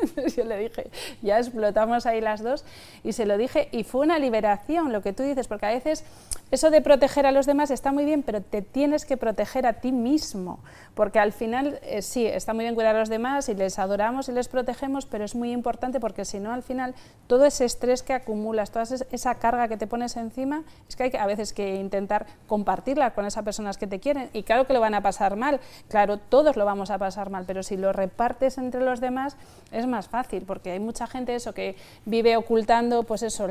B: entonces yo le dije, ya explotamos ahí las dos, y se lo dije, y fue una liberación, lo que tú dices, porque a veces eso de proteger a los demás está muy bien, pero te tienes que proteger a ti mismo, porque al final, sí, está muy bien cuidar a los demás y les adoramos y les protegemos, pero es muy importante porque si no, al final, todo ese estrés que acumulas, toda esa carga que te pones encima, es que hay a veces que intentar compartirla con esas personas que te quieren, y claro que lo van a pasar mal, claro, todos lo vamos a pasar mal, pero si lo repartes entre los demás, es más fácil, porque hay mucha gente eso que vive ocultando, pues eso,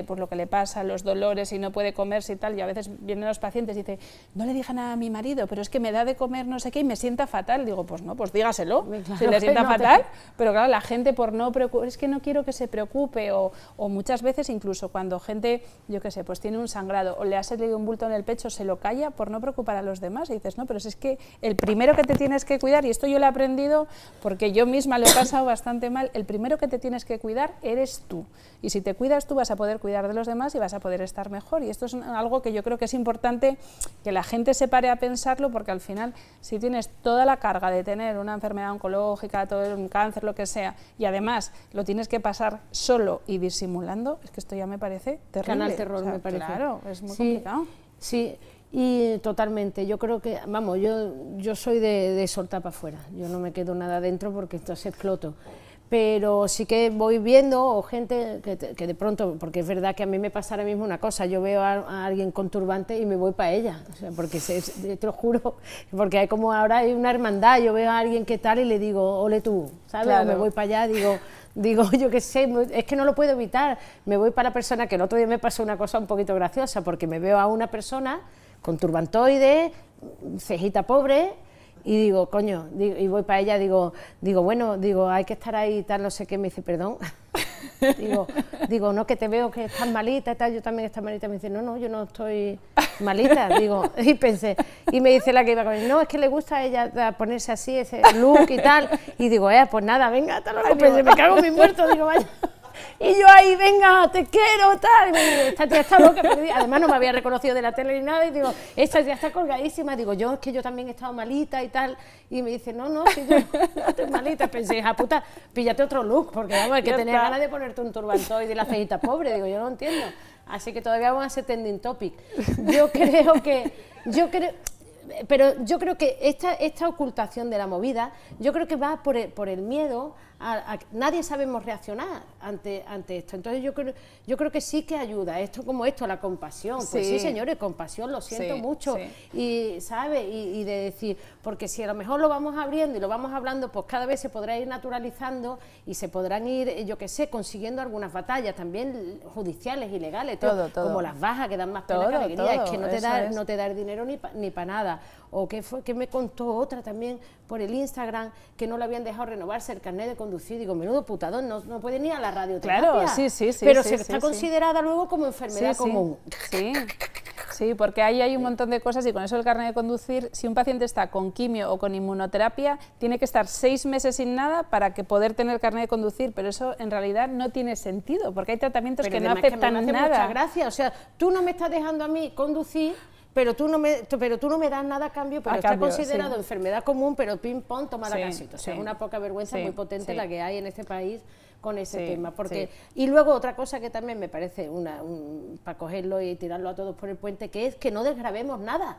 B: pues lo que le pasa, los dolores y no puede comerse y tal, y a veces vienen los pacientes y dicen, no le dije nada a mi marido, pero es que me da de comer no sé qué y me sienta fatal. Digo, pues no, pues dígaselo, claro, si le sienta fatal, pero claro, la gente por no preocupar, es que no quiero que se preocupe, o muchas veces incluso cuando gente, yo qué sé, pues tiene un sangrado o le ha salido un bulto en el pecho, se lo calla por no preocupar a los demás, y dices, no, pero si es que el primero que te tienes que cuidar, y esto yo lo he aprendido porque yo misma lo he pasado bastante mal, el primero que te tienes que cuidar eres tú, y si te cuidas tú vas a poder cuidar de los demás y vas a poder estar mejor, y esto es algo que yo creo que es importante que la gente se pare a pensarlo, porque al final, si tienes toda la carga de tener una enfermedad oncológica, todo un cáncer, lo que sea, y además lo tienes que pasar solo y disimulando, es que esto ya me parece terrible.
A: Canal terror, o sea, me parece.
B: Claro, es muy complicado.
A: Sí, y totalmente, yo creo que, vamos, yo soy de soltar para afuera, yo no me quedo nada dentro porque entonces exploto. Pero sí que voy viendo o gente que de pronto, porque es verdad que a mí me pasa ahora mismo una cosa, yo veo a alguien con turbante y me voy para ella, o sea, porque te lo juro, porque hay como ahora hay una hermandad, yo veo a alguien que tal y le digo, ole tú, ¿sabes? Claro. O me voy para allá, digo, yo qué sé, es que no lo puedo evitar, me voy para la persona, que el otro día me pasó una cosa un poquito graciosa, porque me veo a una persona con turbantoide, cejita pobre, y digo, coño, y voy para ella, digo, bueno, hay que estar ahí y tal, no sé qué, me dice, perdón, digo, no, que te veo que estás malita y tal, yo también estoy malita, me dice, no, yo no estoy malita, digo, y pensé, y me dice la que iba con él, no, es que le gusta a ella ponerse así, ese look y tal, y digo, pues nada, venga, hasta luego, pensé, me cago en mi muerto, digo, vaya. Y yo ahí, venga, te quiero, tal, y me digo, esta tía está loca, además no me había reconocido de la tele ni nada, y digo, esta tía está colgadísima, digo, es que yo también he estado malita y tal, y me dice, no, si yo no estoy malita, pensé, hija puta, píllate otro look, porque vamos, hay que tener ganas de ponerte un turbantoide y la cejita pobre, digo, yo no entiendo, así que todavía vamos a hacer trending topic. Yo creo, pero yo creo que esta ocultación de la movida, yo creo que va por el miedo nadie sabemos reaccionar ante esto. Entonces yo creo que sí que ayuda, esto como esto, la compasión. Pues sí, señores, compasión, lo siento mucho. Y, ¿sabe? Y de decir, porque si a lo mejor lo vamos abriendo y lo vamos hablando, pues cada vez se podrá ir naturalizando y se podrán ir, yo qué sé, consiguiendo algunas batallas también judiciales y legales, todo. Como las bajas que dan más pena que alegría, es que no te da el dinero ni para nada. O que me contó otra también por el Instagram, que no le habían dejado renovarse el carnet de conducir. Digo, menudo putadón, no puede ni a la radioterapia.
B: Claro, sí,
A: pero está considerada luego como enfermedad común.
B: Sí, porque ahí hay un montón de cosas y con eso el carnet de conducir, si un paciente está con quimio o con inmunoterapia, tiene que estar 6 meses sin nada para que poder tener carnet de conducir, pero eso en realidad no tiene sentido, porque hay tratamientos que no afectan nada.
A: Mucha gracia, o sea, tú no me estás dejando a mí conducir, pero tú no me das nada a cambio, pero está considerado enfermedad común, pero ping pong, toma la casita. O sea, es una poca vergüenza muy potente la que hay en este país con ese tema. Porque y luego otra cosa que también me parece para cogerlo y tirarlo a todos por el puente, que es que no desgravemos nada.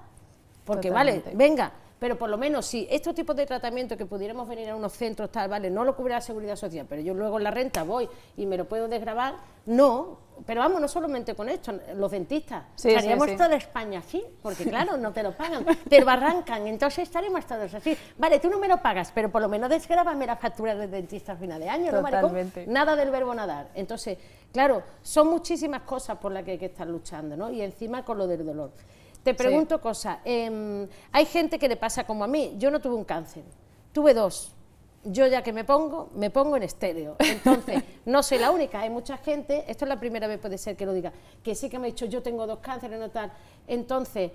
A: Porque vale, venga, pero por lo menos si estos tipos de tratamientos que pudiéramos venir a unos centros tal, vale, no lo cubre la Seguridad Social, pero yo luego en la renta voy y me lo puedo desgravar, no, pero vamos, no solamente con esto, los dentistas, estaríamos toda España así, porque claro, no te lo pagan, pero arrancan, entonces estaremos todos así, vale, tú no me lo pagas, pero por lo menos desgrábame las facturas del dentista al final de año, ¿no, maricón? Nada del verbo nadar. Entonces, claro, son muchísimas cosas por las que hay que estar luchando, ¿no? Y encima con lo del dolor. Te pregunto cosas, hay gente que le pasa como a mí, yo no tuve un cáncer, tuve 2, yo ya que me pongo en estéreo, entonces no soy la única, hay mucha gente, esto es la primera vez puede ser que lo diga, que sí que me ha dicho yo tengo 2 cánceres, no tal, entonces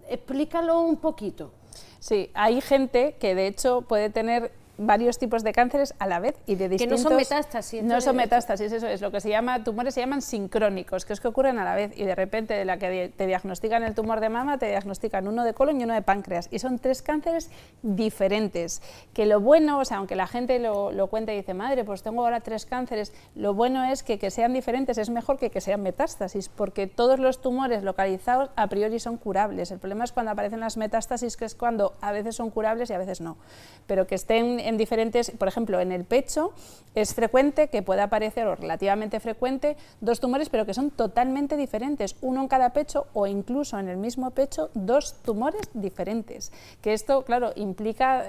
A: explícalo un poquito.
B: Sí, hay gente que de hecho puede tener varios tipos de cánceres a la vez y de distintos...
A: Que no son metástasis.
B: No son metástasis, eso es, lo que se llama, tumores se llaman sincrónicos, que es que ocurren a la vez y de repente de la que te diagnostican el tumor de mama, te diagnostican uno de colon y uno de páncreas y son 3 cánceres diferentes, que lo bueno, o sea, aunque la gente lo cuenta y dice, madre, pues tengo ahora 3 cánceres, lo bueno es que sean diferentes es mejor que sean metástasis, porque todos los tumores localizados a priori son curables, el problema es cuando aparecen las metástasis, que es cuando a veces son curables y a veces no, pero que estén en diferentes, por ejemplo, en el pecho es frecuente que pueda aparecer, o relativamente frecuente, 2 tumores, pero que son totalmente diferentes, uno en cada pecho o incluso en el mismo pecho 2 tumores diferentes, que esto, claro, implica,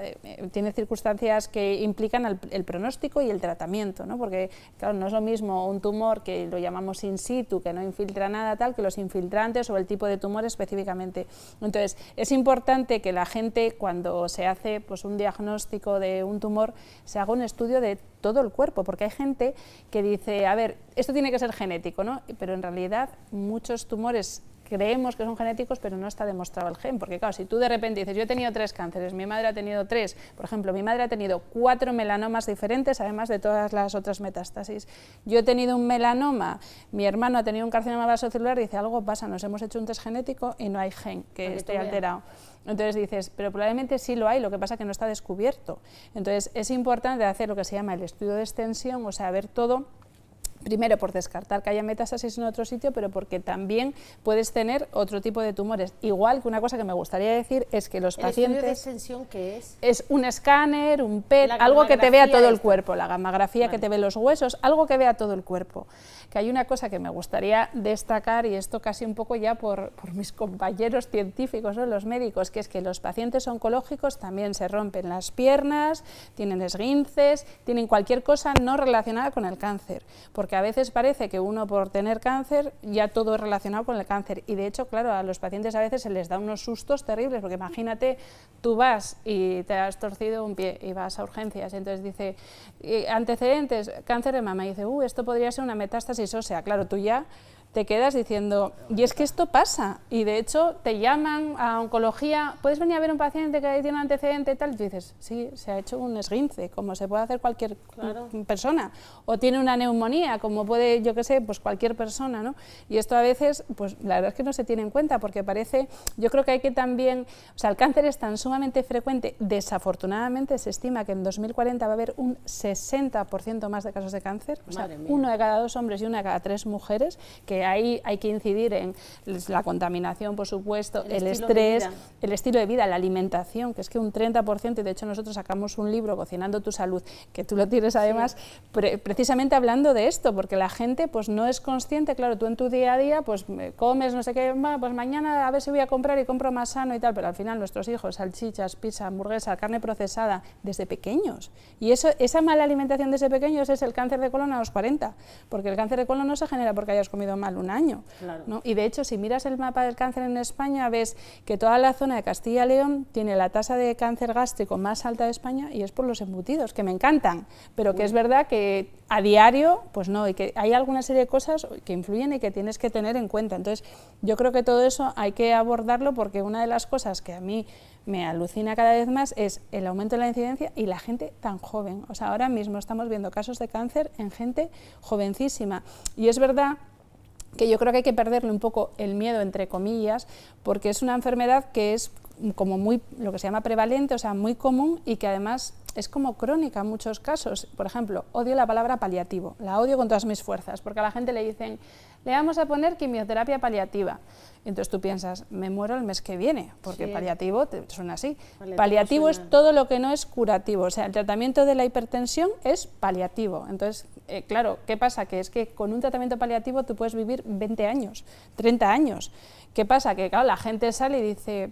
B: tiene circunstancias que implican el pronóstico y el tratamiento, ¿no? Porque, claro, no es lo mismo un tumor que lo llamamos in situ, que no infiltra nada tal, que los infiltrantes o el tipo de tumor específicamente. Entonces, es importante que la gente, cuando se hace pues, un diagnóstico de un tumor, se haga un estudio de todo el cuerpo, porque hay gente que dice, a ver, esto tiene que ser genético, ¿no? Pero en realidad muchos tumores creemos que son genéticos, pero no está demostrado el gen, porque claro, si tú de repente dices, yo he tenido 3 cánceres, mi madre ha tenido 3, por ejemplo, mi madre ha tenido 4 melanomas diferentes, además de todas las otras metástasis, yo he tenido un melanoma, mi hermano ha tenido un carcinoma vasocelular, dice, algo pasa, nos hemos hecho un test genético y no hay gen que esté alterado. Entonces dices, pero probablemente sí lo hay, lo que pasa es que no está descubierto. Entonces es importante hacer lo que se llama el estudio de extensión, o sea, ver todo, primero por descartar que haya metástasis en otro sitio, pero porque también puedes tener otro tipo de tumores. Igual que una cosa que me gustaría decir es que los pacientes...
A: ¿El estudio de extensión qué es?
B: Es un escáner, un PET, algo que te vea todo el cuerpo, la gamografía que te ve los huesos, algo que vea todo el cuerpo. Que hay una cosa que me gustaría destacar, y esto casi un poco ya por mis compañeros científicos, ¿no? Los médicos, que es que los pacientes oncológicos también se rompen las piernas, tienen esguinces, tienen cualquier cosa no relacionada con el cáncer, porque a veces parece que uno por tener cáncer ya todo es relacionado con el cáncer y de hecho, claro, a los pacientes a veces se les da unos sustos terribles, porque imagínate, tú vas y te has torcido un pie y vas a urgencias, entonces dice, antecedentes, cáncer de mama, y dice, esto podría ser una metástasis ósea, claro, tú ya te quedas diciendo, y es que esto pasa, y de hecho te llaman a oncología, ¿puedes venir a ver un paciente que tiene un antecedente y tal? Y tú dices, sí, se ha hecho un esguince, como se puede hacer cualquier persona, o tiene una neumonía, como puede, yo qué sé, pues cualquier persona, ¿no? Y esto a veces, pues la verdad es que no se tiene en cuenta, porque parece, yo creo que hay que también, o sea, el cáncer es tan sumamente frecuente, desafortunadamente se estima que en 2040 va a haber un 60% más de casos de cáncer, o sea, 1 de cada 2 hombres y 1 de cada 3 mujeres, que que ahí hay que incidir en la contaminación, por supuesto, el estrés, el estilo de vida, la alimentación, que es que un 30%, y de hecho nosotros sacamos un libro, Cocinando tu salud, que tú lo tienes además, precisamente hablando de esto, porque la gente pues no es consciente, claro, tú en tu día a día pues comes no sé qué, pues mañana a ver si voy a comprar y compro más sano y tal, pero al final nuestros hijos, salchichas, pizza, hamburguesa, carne procesada, desde pequeños, y esa mala alimentación desde pequeños es el cáncer de colon a los 40, porque el cáncer de colon no se genera porque hayas comido mal un año, ¿no? Y de hecho si miras el mapa del cáncer en España ves que toda la zona de Castilla y León tiene la tasa de cáncer gástrico más alta de España y es por los embutidos, que me encantan, pero que es verdad que a diario, pues no, y que hay alguna serie de cosas que influyen y que tienes que tener en cuenta. Entonces, yo creo que todo eso hay que abordarlo porque una de las cosas que a mí me alucina cada vez más es el aumento de la incidencia y la gente tan joven. O sea, ahora mismo estamos viendo casos de cáncer en gente jovencísima. Y es verdad que yo creo que hay que perderle un poco el miedo, entre comillas, porque es una enfermedad que es como muy, lo que se llama prevalente, o sea, muy común y que además es como crónica en muchos casos. Por ejemplo, odio la palabra paliativo, la odio con todas mis fuerzas, porque a la gente le dicen, le vamos a poner quimioterapia paliativa. Y entonces tú piensas, me muero el mes que viene, porque paliativo te suena así. Paliativo es todo lo que no es curativo, o sea, el tratamiento de la hipertensión es paliativo. Entonces, claro, ¿qué pasa? Que es que con un tratamiento paliativo tú puedes vivir 20 años, 30 años. ¿Qué pasa? Que claro, la gente sale y dice,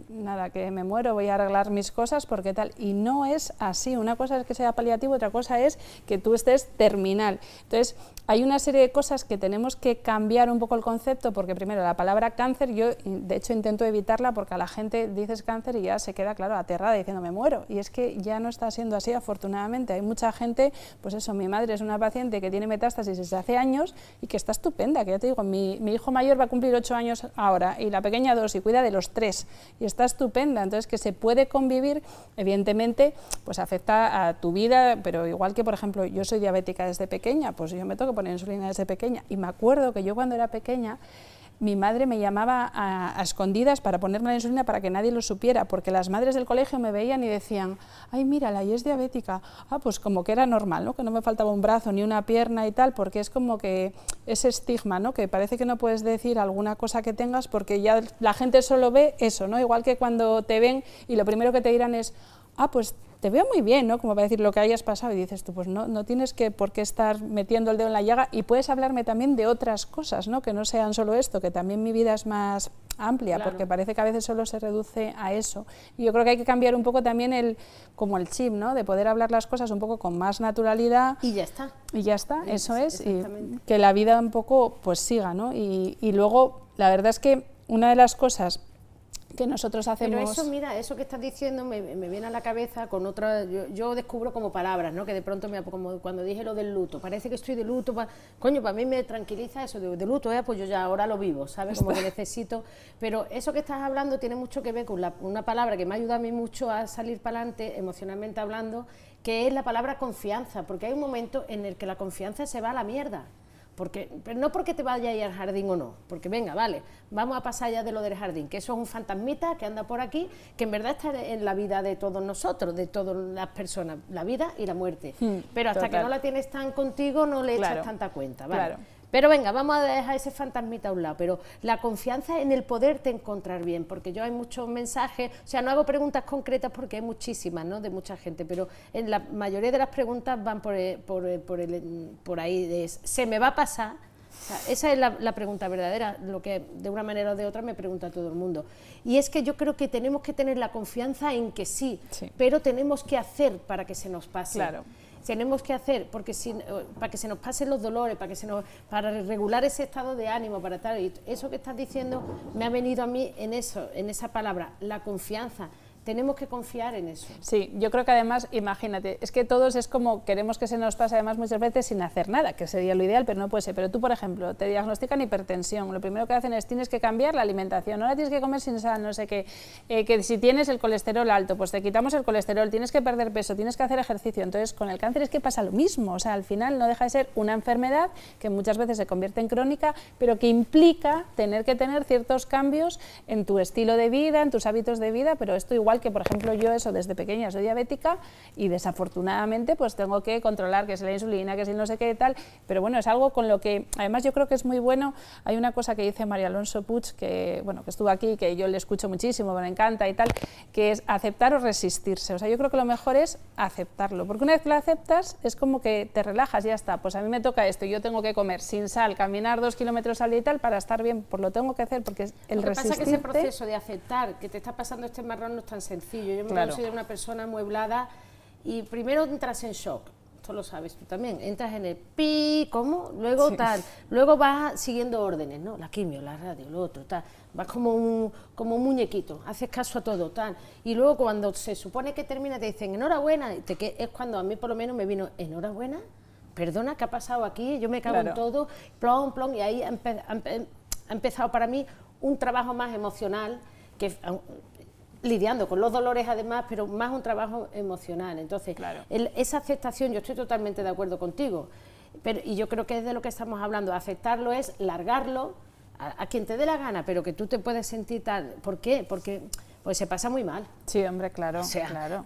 B: nada, que me muero, voy a arreglar mis cosas porque tal, y no es así. Una cosa es que sea paliativo, otra cosa es que tú estés terminal. Entonces, hay una serie de cosas que tenemos que cambiar un poco el concepto, porque primero la palabra cáncer, yo de hecho intento evitarla porque a la gente dices cáncer y ya se queda, claro, aterrada diciendo me muero, y es que ya no está siendo así, afortunadamente. Hay mucha gente, pues eso, mi madre es una paciente que tiene metástasis desde hace años y que está estupenda, que ya te digo, mi hijo mayor va a cumplir 8 años ahora y la pequeña 2 y cuida de los 3 y está estupenda. Entonces, que se puede convivir, evidentemente, pues afecta a tu vida, pero igual que, por ejemplo, yo soy diabética desde pequeña, pues yo me tengo que poner insulina desde pequeña, y me acuerdo que yo cuando era pequeña, mi madre me llamaba a escondidas para ponerme la insulina para que nadie lo supiera, porque las madres del colegio me veían y decían, ay, mírala, y es diabética. Ah, pues como que era normal, ¿no? Que no me faltaba un brazo ni una pierna y tal, porque es como que ese estigma, ¿no? Que parece que no puedes decir alguna cosa que tengas porque ya la gente solo ve eso, ¿no? Igual que cuando te ven y lo primero que te dirán es, ah, pues te veo muy bien, ¿no? Como para decir lo que hayas pasado, y dices tú, pues no tienes por qué estar metiendo el dedo en la llaga, y puedes hablarme también de otras cosas, ¿no? Que no sean solo esto, que también mi vida es más amplia, claro, porque parece que a veces solo se reduce a eso. Y yo creo que hay que cambiar un poco también como el chip, ¿no? De poder hablar las cosas un poco con más naturalidad.
A: Y ya está.
B: Y ya está, eso es, y que la vida un poco pues siga, ¿no? Y luego, la verdad es que una de las cosas que nosotros hacemos...
A: Pero eso, mira, eso que estás diciendo me viene a la cabeza con otra... Yo descubro como palabras, ¿no? Que de pronto, como cuando dije lo del luto, parece que estoy de luto, coño, para mí me tranquiliza eso de luto, pues yo ya ahora lo vivo, ¿sabes? Como que necesito... Pero eso que estás hablando tiene mucho que ver con una palabra que me ayuda a mí mucho a salir para adelante, emocionalmente hablando, que es la palabra confianza, porque hay un momento en el que la confianza se va a la mierda. Pero no porque te vaya a ir al jardín o no, porque venga, vale, vamos a pasar ya de lo del jardín, que eso es un fantasmita que anda por aquí, que en verdad está en la vida de todos nosotros, de todas las personas, la vida y la muerte, pero hasta que no la tienes tan contigo no le echas tanta cuenta, ¿vale? Claro. Pero venga, vamos a dejar ese fantasmita a un lado, pero la confianza en el poderte encontrar bien, porque yo hay muchos mensajes, o sea, no hago preguntas concretas porque hay muchísimas, ¿no?, de mucha gente, pero en la mayoría de las preguntas van por ahí, de ¿se me va a pasar? O sea, esa es la pregunta verdadera, lo que de una manera o de otra me pregunta todo el mundo. Y es que yo creo que tenemos que tener la confianza en que sí, pero tenemos que hacer para que se nos pase. Claro. Tenemos que hacer, porque para que se nos pasen los dolores, para regular ese estado de ánimo, para tal, y eso que estás diciendo me ha venido a mí en esa palabra, la confianza. Tenemos que confiar en eso.
B: Sí, yo creo que además, imagínate, es que todos es como queremos que se nos pase además muchas veces sin hacer nada, que sería lo ideal, pero no puede ser. Pero tú, por ejemplo, te diagnostican hipertensión, lo primero que hacen es tienes que cambiar la alimentación, ahora tienes que comer sin sal, no sé qué, que si tienes el colesterol alto, pues te quitamos el colesterol, tienes que perder peso, tienes que hacer ejercicio. Entonces, con el cáncer es que pasa lo mismo, o sea, al final no deja de ser una enfermedad que muchas veces se convierte en crónica, pero que implica tener que tener ciertos cambios en tu estilo de vida, en tus hábitos de vida, pero esto igual igual que, por ejemplo, yo eso desde pequeña soy diabética y desafortunadamente pues tengo que controlar que es la insulina, que es el no sé qué y tal, pero bueno, es algo con lo que, además yo creo que es muy bueno. Hay una cosa que dice María Alonso Puig, que bueno, que estuvo aquí, que yo le escucho muchísimo, me encanta y tal, que es aceptar o resistirse. O sea, yo creo que lo mejor es aceptarlo, porque una vez que lo aceptas es como que te relajas y ya está, pues a mí me toca esto, yo tengo que comer sin sal, caminar 2 kilómetros al día y tal para estar bien, pues lo tengo que hacer, porque es el resistirte. Lo que pasa es que
A: ese proceso de aceptar que te está pasando este marrón no es tan sencillo. Yo me considero una persona amueblada y primero entras en shock, esto lo sabes tú también, entras en el pi, ¿cómo? Luego tal, luego vas siguiendo órdenes, ¿no? La quimio, la radio, lo otro, tal, vas como un muñequito, haces caso a todo, tal, y luego cuando se supone que termina te dicen enhorabuena, es cuando a mí por lo menos me vino enhorabuena, perdona, ¿qué ha pasado aquí? Yo me cago en todo, plom, plom, y ahí ha empezado para mí un trabajo más emocional, que lidiando con los dolores además, pero más un trabajo emocional. Entonces, esa aceptación, yo estoy totalmente de acuerdo contigo, y yo creo que es de lo que estamos hablando. Aceptarlo es largarlo a quien te dé la gana, pero que tú te puedes sentir tal. ¿Por qué? Porque pues se pasa muy mal.
B: Sí, hombre, claro,
A: o sea,
B: claro.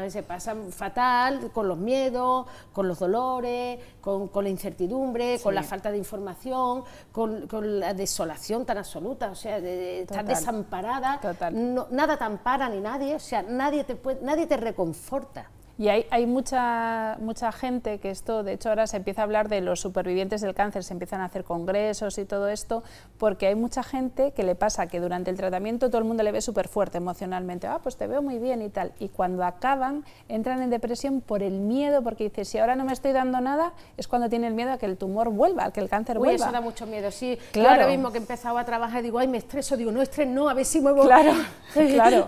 A: Se pasa fatal con los miedos, con los dolores, con la incertidumbre, con la falta de información, con la desolación tan absoluta, o sea, de estar desamparada. No, nada te ampara ni nadie, o sea, nadie te reconforta.
B: Y hay mucha gente que esto, de hecho ahora se empieza a hablar de los supervivientes del cáncer, se empiezan a hacer congresos y todo esto, porque hay mucha gente que le pasa que durante el tratamiento todo el mundo le ve súper fuerte emocionalmente, pues te veo muy bien y tal, y cuando acaban entran en depresión por el miedo, porque dices, si ahora no me estoy dando nada, es cuando tiene el miedo a que el tumor vuelva, a que el cáncer vuelva.
A: Eso da mucho miedo, sí.
B: Claro.
A: Yo ahora mismo que he empezado a trabajar digo, ay, me estreso, digo, no estrés, no, a ver si muevo.
B: Claro, claro.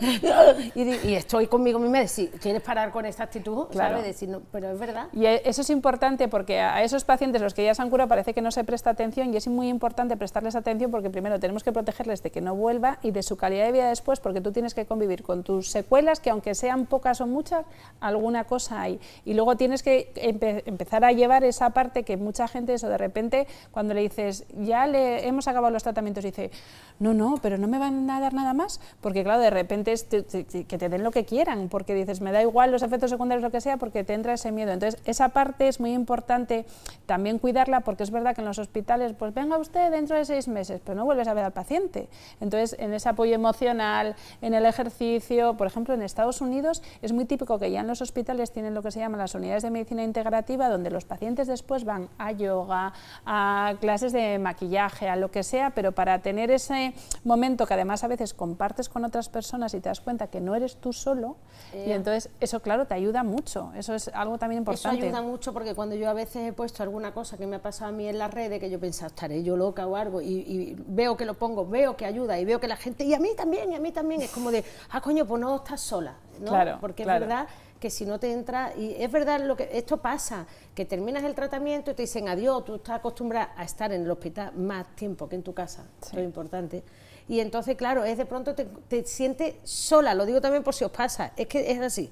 A: Y estoy conmigo misma de decir, ¿quieres parar con esta actitud?
B: Claro.
A: ¿Sabes? Decir, no, pero es verdad.
B: Y eso es importante porque a esos pacientes, los que ya se han curado, parece que no se presta atención, y es muy importante prestarles atención porque primero tenemos que protegerles de que no vuelva y de su calidad de vida después, porque tú tienes que convivir con tus secuelas, que aunque sean pocas o muchas, alguna cosa hay. Y luego tienes que empezar a llevar esa parte que mucha gente, eso de repente, cuando le dices, ya hemos acabado los tratamientos, dice, no, pero no me van a dar nada más, porque claro, de repente es que te den lo que quieran, porque dices, me da igual los efectos secundarios, lo que sea, porque te entra ese miedo. Entonces, esa parte es muy importante también cuidarla, porque es verdad que en los hospitales, pues venga usted dentro de 6 meses, pero no vuelves a ver al paciente. Entonces, en ese apoyo emocional, en el ejercicio, por ejemplo, en Estados Unidos es muy típico que ya en los hospitales tienen lo que se llaman las unidades de medicina integrativa, donde los pacientes después van a yoga, a clases de maquillaje, a lo que sea, pero para tener ese momento que además a veces compartes con otras personas y te das cuenta que no eres tú solo, y entonces eso, claro, te ayuda mucho, eso es algo también importante.
A: Eso ayuda mucho porque cuando yo a veces he puesto alguna cosa que me ha pasado a mí en las redes, que yo pensaba, estaré yo loca o algo, y veo que lo pongo, veo que ayuda, y veo que la gente, y a mí también, es como de, coño, pues no estás sola, ¿no?
B: Claro,
A: porque es verdad que si no te entra, y es verdad esto pasa, que terminas el tratamiento y te dicen adiós, tú estás acostumbrada a estar en el hospital más tiempo que en tu casa, esto es importante. Y entonces, claro, de pronto te sientes sola, lo digo también por si os pasa, es que es así.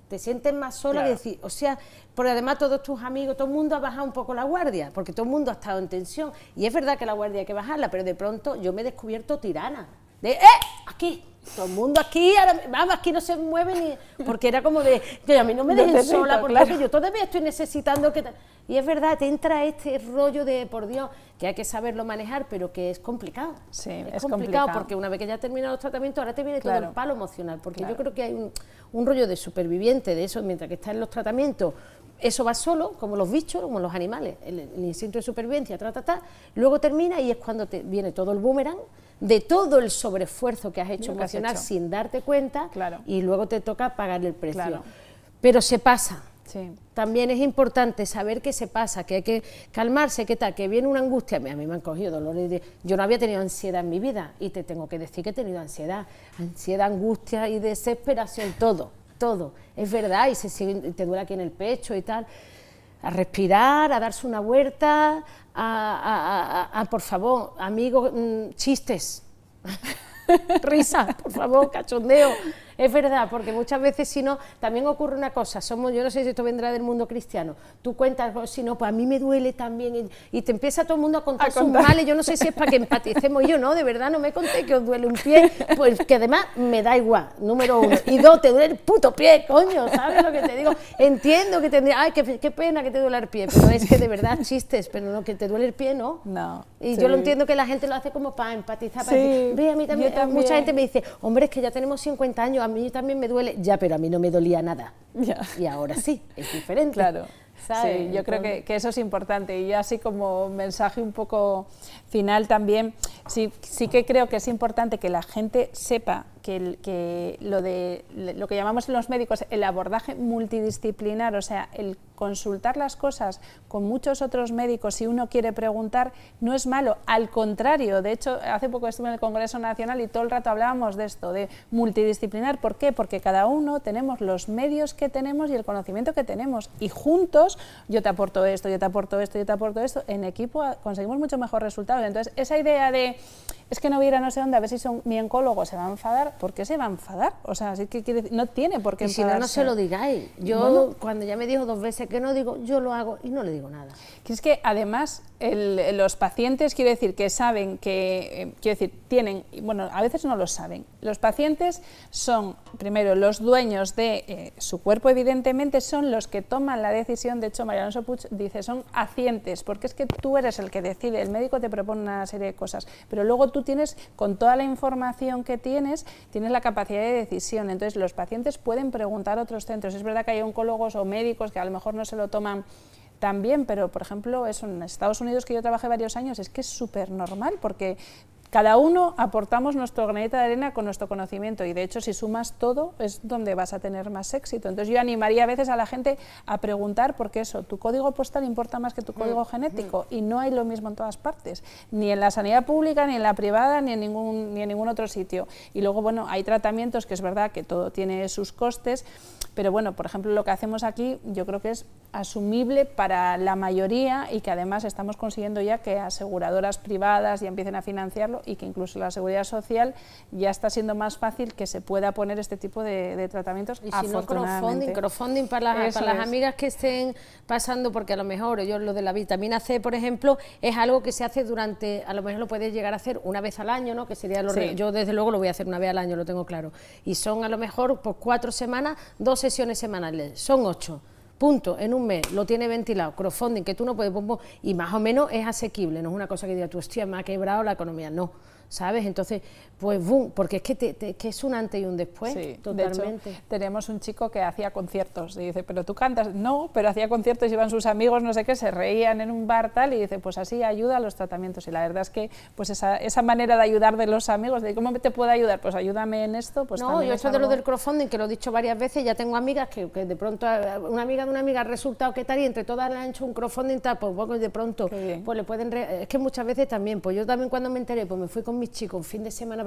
A: Te sientes más sola y decir, o sea, porque además todos tus amigos, todo el mundo ha bajado un poco la guardia, porque todo el mundo ha estado en tensión, y es verdad que la guardia hay que bajarla, pero de pronto yo me he descubierto tirana, de, aquí, todo el mundo aquí, ahora, vamos, aquí no se mueve ni, porque era como de, que a mí no me dejen sola, porque yo todavía estoy necesitando que... Y es verdad, te entra este rollo de, por Dios, que hay que saberlo manejar, pero que es complicado.
B: Sí,
A: es complicado porque una vez que ya terminan los tratamientos, ahora te viene todo el palo emocional, porque yo creo que hay un rollo de superviviente de eso, mientras que está en los tratamientos, eso va solo, como los bichos, como los animales, el instinto de supervivencia, luego termina y es cuando te viene todo el boomerang de todo el sobreesfuerzo que has hecho emocional sin darte cuenta, y luego te toca pagar el precio. Pero se pasa.
B: Sí.
A: También es importante saber que se pasa, que hay que calmarse, que tal, que viene una angustia. A mí me han cogido dolores yo no había tenido ansiedad en mi vida, y te tengo que decir que he tenido ansiedad, angustia y desesperación, todo, es verdad, y te duele aquí en el pecho y tal. A respirar, a darse una vuelta, por favor, amigos, chistes, risa, por favor, cachondeo. Es verdad, porque muchas veces si no, también ocurre una cosa, yo no sé si esto vendrá del mundo cristiano, tú cuentas, si no, pues a mí me duele también, y te empieza todo el mundo a contar sus males, yo no sé si es para que empaticemos, yo no, de verdad no me conté que os duele un pie, pues que además me da igual, número 1, y 2, te duele el puto pie, coño, ¿sabes lo que te digo? Entiendo que tendría, ay, qué pena que te duele el pie, pero es que de verdad chistes, pero no, que te duele el pie, ¿no?
B: No.
A: Y yo lo entiendo que la gente lo hace como para empatizar, para decir, ve, a mí también, mucha gente me dice, hombre, es que ya tenemos 50 años, a mí también me duele, ya, pero a mí no me dolía nada, y ahora sí, es diferente.
B: Claro.
A: ¿Sabes?
B: Sí, yo creo que eso es importante, y así como mensaje un poco final también, sí que creo que es importante que la gente sepa que lo que llamamos en los médicos el abordaje multidisciplinar, o sea, el consultar las cosas con muchos otros médicos si uno quiere preguntar, no es malo, al contrario. De hecho, hace poco estuve en el Congreso Nacional y todo el rato hablábamos de esto, de multidisciplinar. ¿Por qué? Porque cada uno tenemos los medios que tenemos y el conocimiento que tenemos, y juntos, yo te aporto esto, yo te aporto esto, yo te aporto esto, en equipo conseguimos mucho mejor resultados. Entonces, esa idea de, es que no voy a ir a no sé dónde, a ver si mi oncólogo se va a enfadar, ¿por qué se va a enfadar? O sea, así que no tiene por qué enfadarse.
A: Y si no, no se lo digáis. Yo, bueno, cuando ya me dijo 2 veces que no, digo, yo lo hago y no le digo nada.
B: Que es que además los pacientes, quiero decir, que saben que, quiero decir, tienen, bueno, a veces no lo saben. Los pacientes son, primero, los dueños de su cuerpo, evidentemente, son los que toman la decisión. De hecho, María Alonso Puig dice, son hacientes, porque es que tú eres el que decide, el médico te propone una serie de cosas, pero luego tú tienes, con toda la información que tienes la capacidad de decisión. Entonces, los pacientes pueden preguntar a otros centros. Es verdad que hay oncólogos o médicos que a lo mejor no se lo toman tan bien, pero, por ejemplo, eso en Estados Unidos, que yo trabajé varios años, es que es súper normal, porque cada uno aportamos nuestro granito de arena con nuestro conocimiento, y de hecho si sumas todo es donde vas a tener más éxito. Entonces yo animaría a veces a la gente a preguntar, porque eso, tu código postal importa más que tu código genético, y no hay lo mismo en todas partes, ni en la sanidad pública, ni en la privada, ni en ningún otro sitio. Y luego, bueno, hay tratamientos que es verdad que todo tiene sus costes, pero bueno, por ejemplo, lo que hacemos aquí yo creo que es asumible para la mayoría, y que además estamos consiguiendo ya que aseguradoras privadas ya empiecen a financiarlo, y que incluso la Seguridad Social ya está siendo más fácil que se pueda poner este tipo de tratamientos.
A: Y si no, crowdfunding para las amigas que estén pasando, porque a lo mejor yo lo de la vitamina C, por ejemplo, es algo que se hace durante, a lo mejor lo puedes llegar a hacer una vez al año, ¿no? Que sería yo desde luego lo voy a hacer una vez al año, lo tengo claro, y son a lo mejor por 4 semanas, 2 sesiones semanales, son 8. Punto, en un mes, lo tiene ventilado, crowdfunding, que tú no puedes, y más o menos es asequible, no es una cosa que diga, tú, hostia, me ha quebrado la economía, no, ¿sabes? Entonces, pues, boom, porque es que es un antes y un después,
B: sí,
A: totalmente.
B: De hecho, tenemos un chico que hacía conciertos, y dice, ¿pero tú cantas? No, pero hacía conciertos, iban sus amigos, no sé qué, se reían en un bar, tal, y dice, pues así ayuda a los tratamientos, y la verdad es que, pues esa manera de ayudar de los amigos, de cómo te puedo ayudar, pues ayúdame en esto, pues
A: no,
B: también
A: yo
B: es
A: eso
B: algo...
A: de lo del crowdfunding, que lo he dicho varias veces, ya tengo amigas que de pronto, una amiga de una amiga ha resultado que tal, y entre todas le han hecho un crowdfunding, tal, pues bueno, de pronto, pues le pueden, es que muchas veces también, pues yo también cuando me enteré, pues me fui con mis chicos un fin de semana,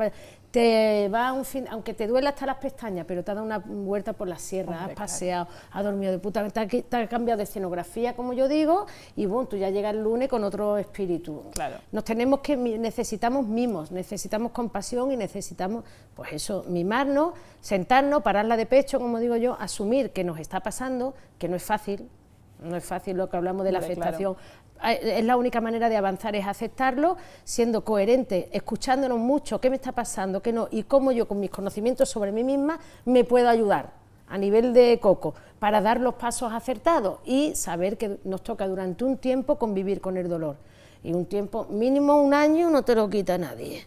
A: te va un fin, aunque te duela hasta las pestañas, pero te ha dado una vuelta por la sierra, hombre, has paseado, has dormido de puta, te ha cambiado de escenografía, como yo digo, y bueno, tú ya llegas el lunes con otro espíritu.
B: Claro.
A: Necesitamos mimos, necesitamos compasión, y necesitamos, pues eso, mimarnos, sentarnos, pararla de pecho, como digo yo, asumir que nos está pasando, que no es fácil lo que hablamos de la afectación. Claro. Es la única manera de avanzar, es aceptarlo, siendo coherente, escuchándonos mucho, qué me está pasando, qué no, y cómo yo con mis conocimientos sobre mí misma me puedo ayudar a nivel de coco para dar los pasos acertados y saber que nos toca durante un tiempo convivir con el dolor, y un tiempo mínimo 1 año no te lo quita nadie.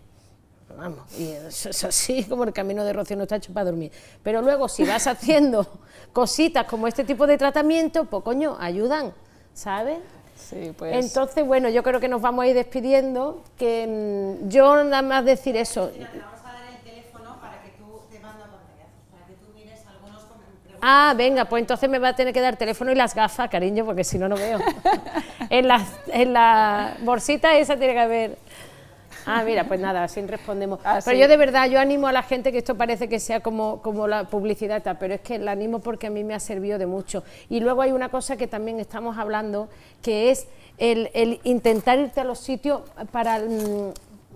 A: Vamos, y eso es así como el camino de Rocío, no está hecho para dormir, pero luego si vas haciendo cositas como este tipo de tratamiento, pues coño, ayudan, ¿sabes?
B: Sí, pues...
A: Entonces, bueno, yo creo que nos vamos a ir despidiendo, que yo nada más decir eso.
C: Te vamos a dar el teléfono para que tú te mandes pantallazos, para que tú mires algunos preguntas.
A: Ah, venga, pues entonces me va a tener que dar teléfono y las gafas, cariño, porque si no, no veo. en la bolsita esa tiene que haber... Ah, mira, pues nada, así respondemos. Pero yo de verdad, yo animo a la gente, que esto parece que sea como la publicidad, pero es que la animo porque a mí me ha servido de mucho. Y luego hay una cosa que también estamos hablando, que es el intentar irte a los sitios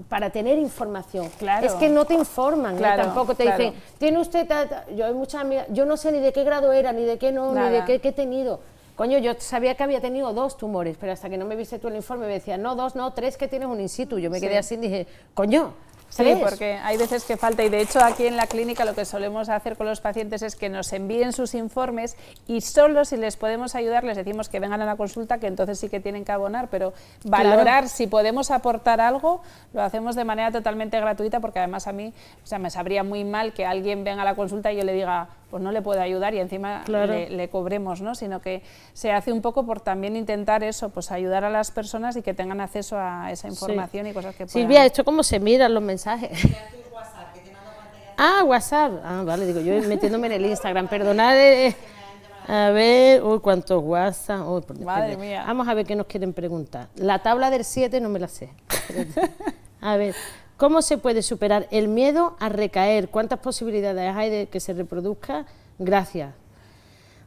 A: para tener información.
B: Claro.
A: Es que no te informan,
B: Claro,
A: tampoco te
B: claro.
A: dicen, tiene usted, yo hay muchas amigas, yo no sé ni de qué grado era, ni de qué no,
B: Nada.
A: ni de qué he tenido. Coño, yo sabía que había tenido 2 tumores, pero hasta que no me viste tú el informe me decían, no, 2, no, 3, que tienes un in situ. Yo me quedé así y dije, coño,
B: Sí,
A: 3.
B: porque hay veces que falta, y de hecho aquí en la clínica lo que solemos hacer con los pacientes es que nos envíen sus informes y solo si les podemos ayudar les decimos que vengan a la consulta, que entonces sí que tienen que abonar, pero valorar si podemos aportar algo lo hacemos de manera totalmente gratuita, porque además a mí, o sea, me sabría muy mal que alguien venga a la consulta y yo le diga, pues no le puedo ayudar y encima le cobremos, ¿no? Sino que se hace un poco por también intentar eso, pues ayudar a las personas y que tengan acceso a esa información y cosas que puedan...
A: Silvia, ¿esto cómo se miran los mensajes? Ah, WhatsApp. Ah, vale, digo, yo metiéndome en el Instagram, perdonad. A ver, uy, cuántos WhatsApp. Uy,
B: Madre mía.
A: Vamos a ver qué nos quieren preguntar. La tabla del 7 no me la sé. A ver, ¿cómo se puede superar el miedo a recaer? ¿Cuántas posibilidades hay de que se reproduzca? Gracias.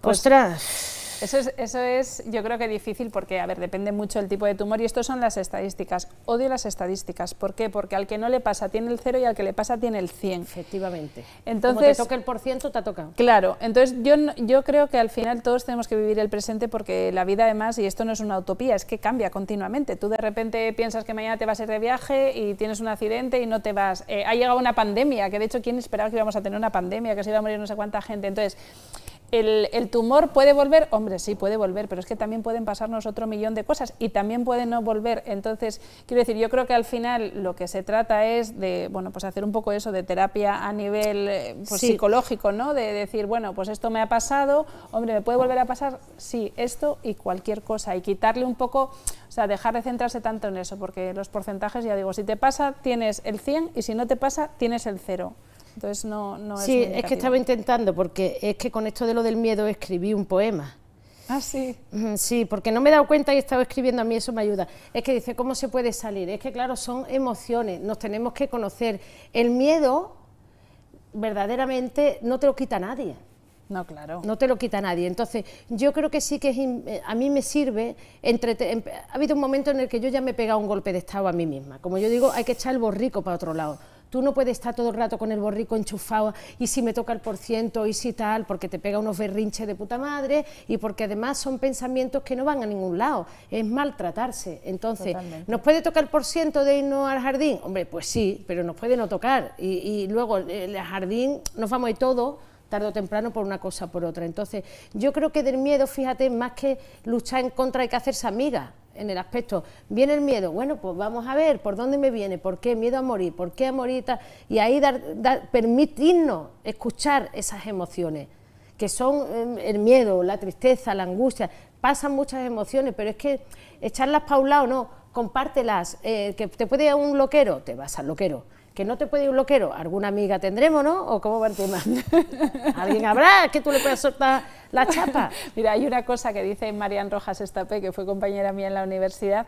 B: Pues,
A: ostras.
B: Eso es, yo creo que difícil porque, a ver, depende mucho del tipo de tumor y esto son las estadísticas. Odio las estadísticas. ¿Por qué? Porque al que no le pasa tiene el 0 y al que le pasa tiene el 100.
A: Efectivamente.
B: Entonces,
A: como te toque el %, te ha tocado.
B: Claro, entonces yo creo que al final todos tenemos que vivir el presente porque la vida además, y esto no es una utopía, es que cambia continuamente. Tú de repente piensas que mañana te vas a ir de viaje y tienes un accidente y no te vas. Ha llegado una pandemia, que de hecho, ¿quién esperaba que íbamos a tener una pandemia, que se iba a morir no sé cuánta gente? Entonces, ¿el tumor puede volver? Hombre, sí, puede volver, pero es que también pueden pasarnos otro millón de cosas y también puede no volver. Entonces, quiero decir, yo creo que al final lo que se trata es de, bueno, pues hacer un poco eso de terapia a nivel pues, psicológico, ¿no? De decir, bueno, pues esto me ha pasado, hombre, ¿me puede volver a pasar? Sí, esto y cualquier cosa, y quitarle un poco, o sea, dejar de centrarse tanto en eso, porque los porcentajes, ya digo, si te pasa, tienes el 100 y si no te pasa, tienes el 0. Entonces no es
A: sí, es que estaba intentando, porque es que con esto de lo del miedo escribí un poema.
B: Ah, sí.
A: Sí, porque no me he dado cuenta y he estado escribiendo, a mí eso me ayuda. Es que dice, ¿cómo se puede salir? Es que claro, son emociones, nos tenemos que conocer. El miedo, verdaderamente, no te lo quita nadie.
B: No, claro.
A: No te lo quita nadie. Entonces, yo creo que sí que a mí me sirve, ha habido un momento en el que yo ya me he pegado un golpe de estado a mí misma. Como yo digo, hay que echar el borrico para otro lado. Tú no puedes estar todo el rato con el borrico enchufado y si me toca el % y si tal, porque te pega unos berrinches de puta madre y porque además son pensamientos que no van a ningún lado, es maltratarse. Entonces,
B: totalmente.
A: ¿nos puede tocar el % de irnos al jardín? Hombre, pues sí, pero nos puede no tocar y luego el jardín nos vamos a ir todos, tarde o temprano, por una cosa o por otra. Entonces, yo creo que del miedo, fíjate, más que luchar en contra, hay que hacerse amiga. En el aspecto, viene el miedo, bueno, pues vamos a ver por dónde me viene, por qué miedo a morir, por qué a morir, y ahí permitirnos escuchar esas emociones, que son el miedo, la tristeza, la angustia, pasan muchas emociones, pero es que echarlas para un lado, no, compártelas, que te puede ir a un loquero, te vas al loquero. Que no te puede ir un loquero, alguna amiga tendremos, ¿no? ¿O cómo va el tema? ¿Alguien habrá que tú le puedas soltar la chapa?
B: Mira, hay una cosa que dice Marian Rojas Estapé, que fue compañera mía en la universidad,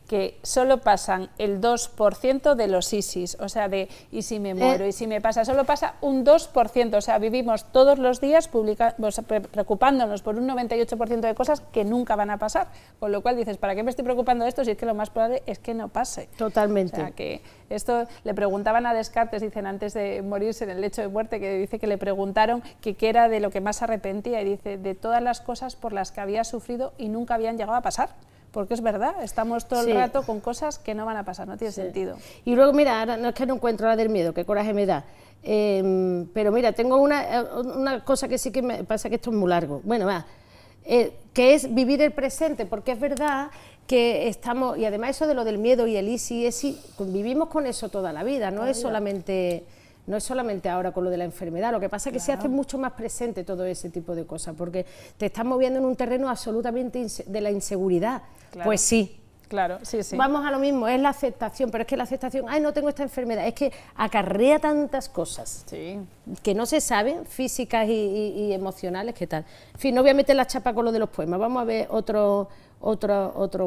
B: que solo pasan el 2% de los ISIS, o sea, de y si me muero, y si me pasa, solo pasa un 2%, o sea, vivimos todos los días preocupándonos por un 98% de cosas que nunca van a pasar, con lo cual dices, ¿para qué me estoy preocupando de esto si es que lo más probable es que no pase?
A: Totalmente.
B: O sea, que esto le preguntaban a Descartes, dicen, antes de morirse en el lecho de muerte, que dice que le preguntaron que qué era de lo que más se arrepentía, y dice, de todas las cosas por las que había sufrido y nunca habían llegado a pasar. Porque es verdad, estamos todo el rato con cosas que no van a pasar, no tiene sentido.
A: Y luego, mira, ahora no es que no encuentro la del miedo, qué coraje me da, pero mira, tengo una cosa que sí que me pasa, que esto es muy largo, bueno, va, que es vivir el presente, porque es verdad que estamos, y además eso de lo del miedo y el easy, vivimos con eso toda la vida, no es solamente ahora con lo de la enfermedad, lo que pasa es que se hace mucho más presente todo ese tipo de cosas, porque te estás moviendo en un terreno absolutamente de la inseguridad. Claro. Pues sí.
B: Claro, sí, sí.
A: Vamos a lo mismo, es la aceptación, pero es que la aceptación, ay, no tengo esta enfermedad, es que acarrea tantas cosas.
B: Sí.
A: que no se saben, físicas y emocionales, ¿qué tal? En fin, no voy a meter la chapa con lo de los poemas, vamos a ver otro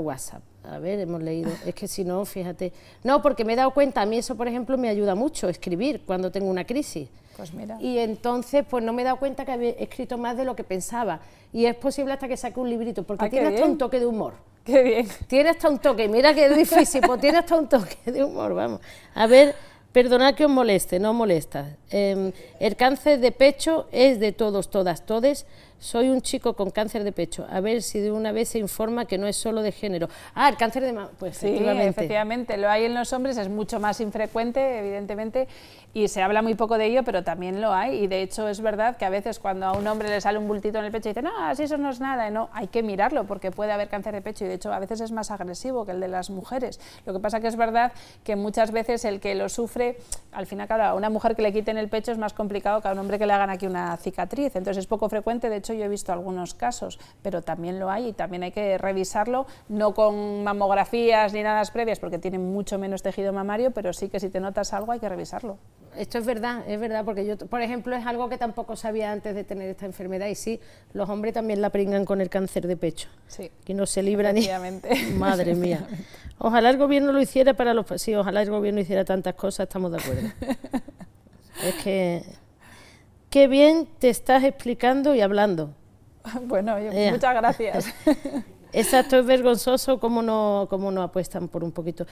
A: WhatsApp. A ver, hemos leído, es que si no, fíjate. No, porque me he dado cuenta, a mí eso, por ejemplo, me ayuda mucho, escribir cuando tengo una crisis.
B: Pues mira.
A: Y entonces, pues no me he dado cuenta que había escrito más de lo que pensaba. Y es posible hasta que saque un librito, porque tiene hasta un toque de humor.
B: ¡Qué bien!
A: Tiene hasta un toque, mira que es difícil, pues tiene hasta un toque de humor, vamos. A ver, perdonad que os moleste, no molesta. El cáncer de pecho es de todos, todas, todes. Soy un chico con cáncer de pecho, a ver si de una vez se informa que no es solo de género. Ah, el cáncer de mama, pues
B: sí, efectivamente, lo hay en los hombres, es mucho más infrecuente, evidentemente, y se habla muy poco de ello, pero también lo hay, y de hecho es verdad que a veces cuando a un hombre le sale un bultito en el pecho y dice, no, así eso no es nada, y no, hay que mirarlo, porque puede haber cáncer de pecho, y de hecho a veces es más agresivo que el de las mujeres. Lo que pasa que es verdad que muchas veces el que lo sufre, al final, claro, a una mujer que le quiten el pecho es más complicado que a un hombre que le hagan aquí una cicatriz, entonces es poco frecuente, de hecho yo he visto algunos casos, pero también lo hay y también hay que revisarlo, no con mamografías ni nada previas porque tiene mucho menos tejido mamario, pero sí que si te notas algo hay que revisarlo.
A: Esto es verdad, porque yo, por ejemplo, es algo que tampoco sabía antes de tener esta enfermedad y sí, los hombres también la pringan con el cáncer de pecho,
B: sí,
A: que no se libra ni... Madre mía.
B: Efectivamente.
A: Ojalá el gobierno lo hiciera para los... Sí, ojalá el gobierno hiciera tantas cosas, estamos de acuerdo. Es que... Qué bien te estás explicando y hablando.
B: Bueno, muchas gracias.
A: Exacto, es vergonzoso cómo no apuestan por un poquito.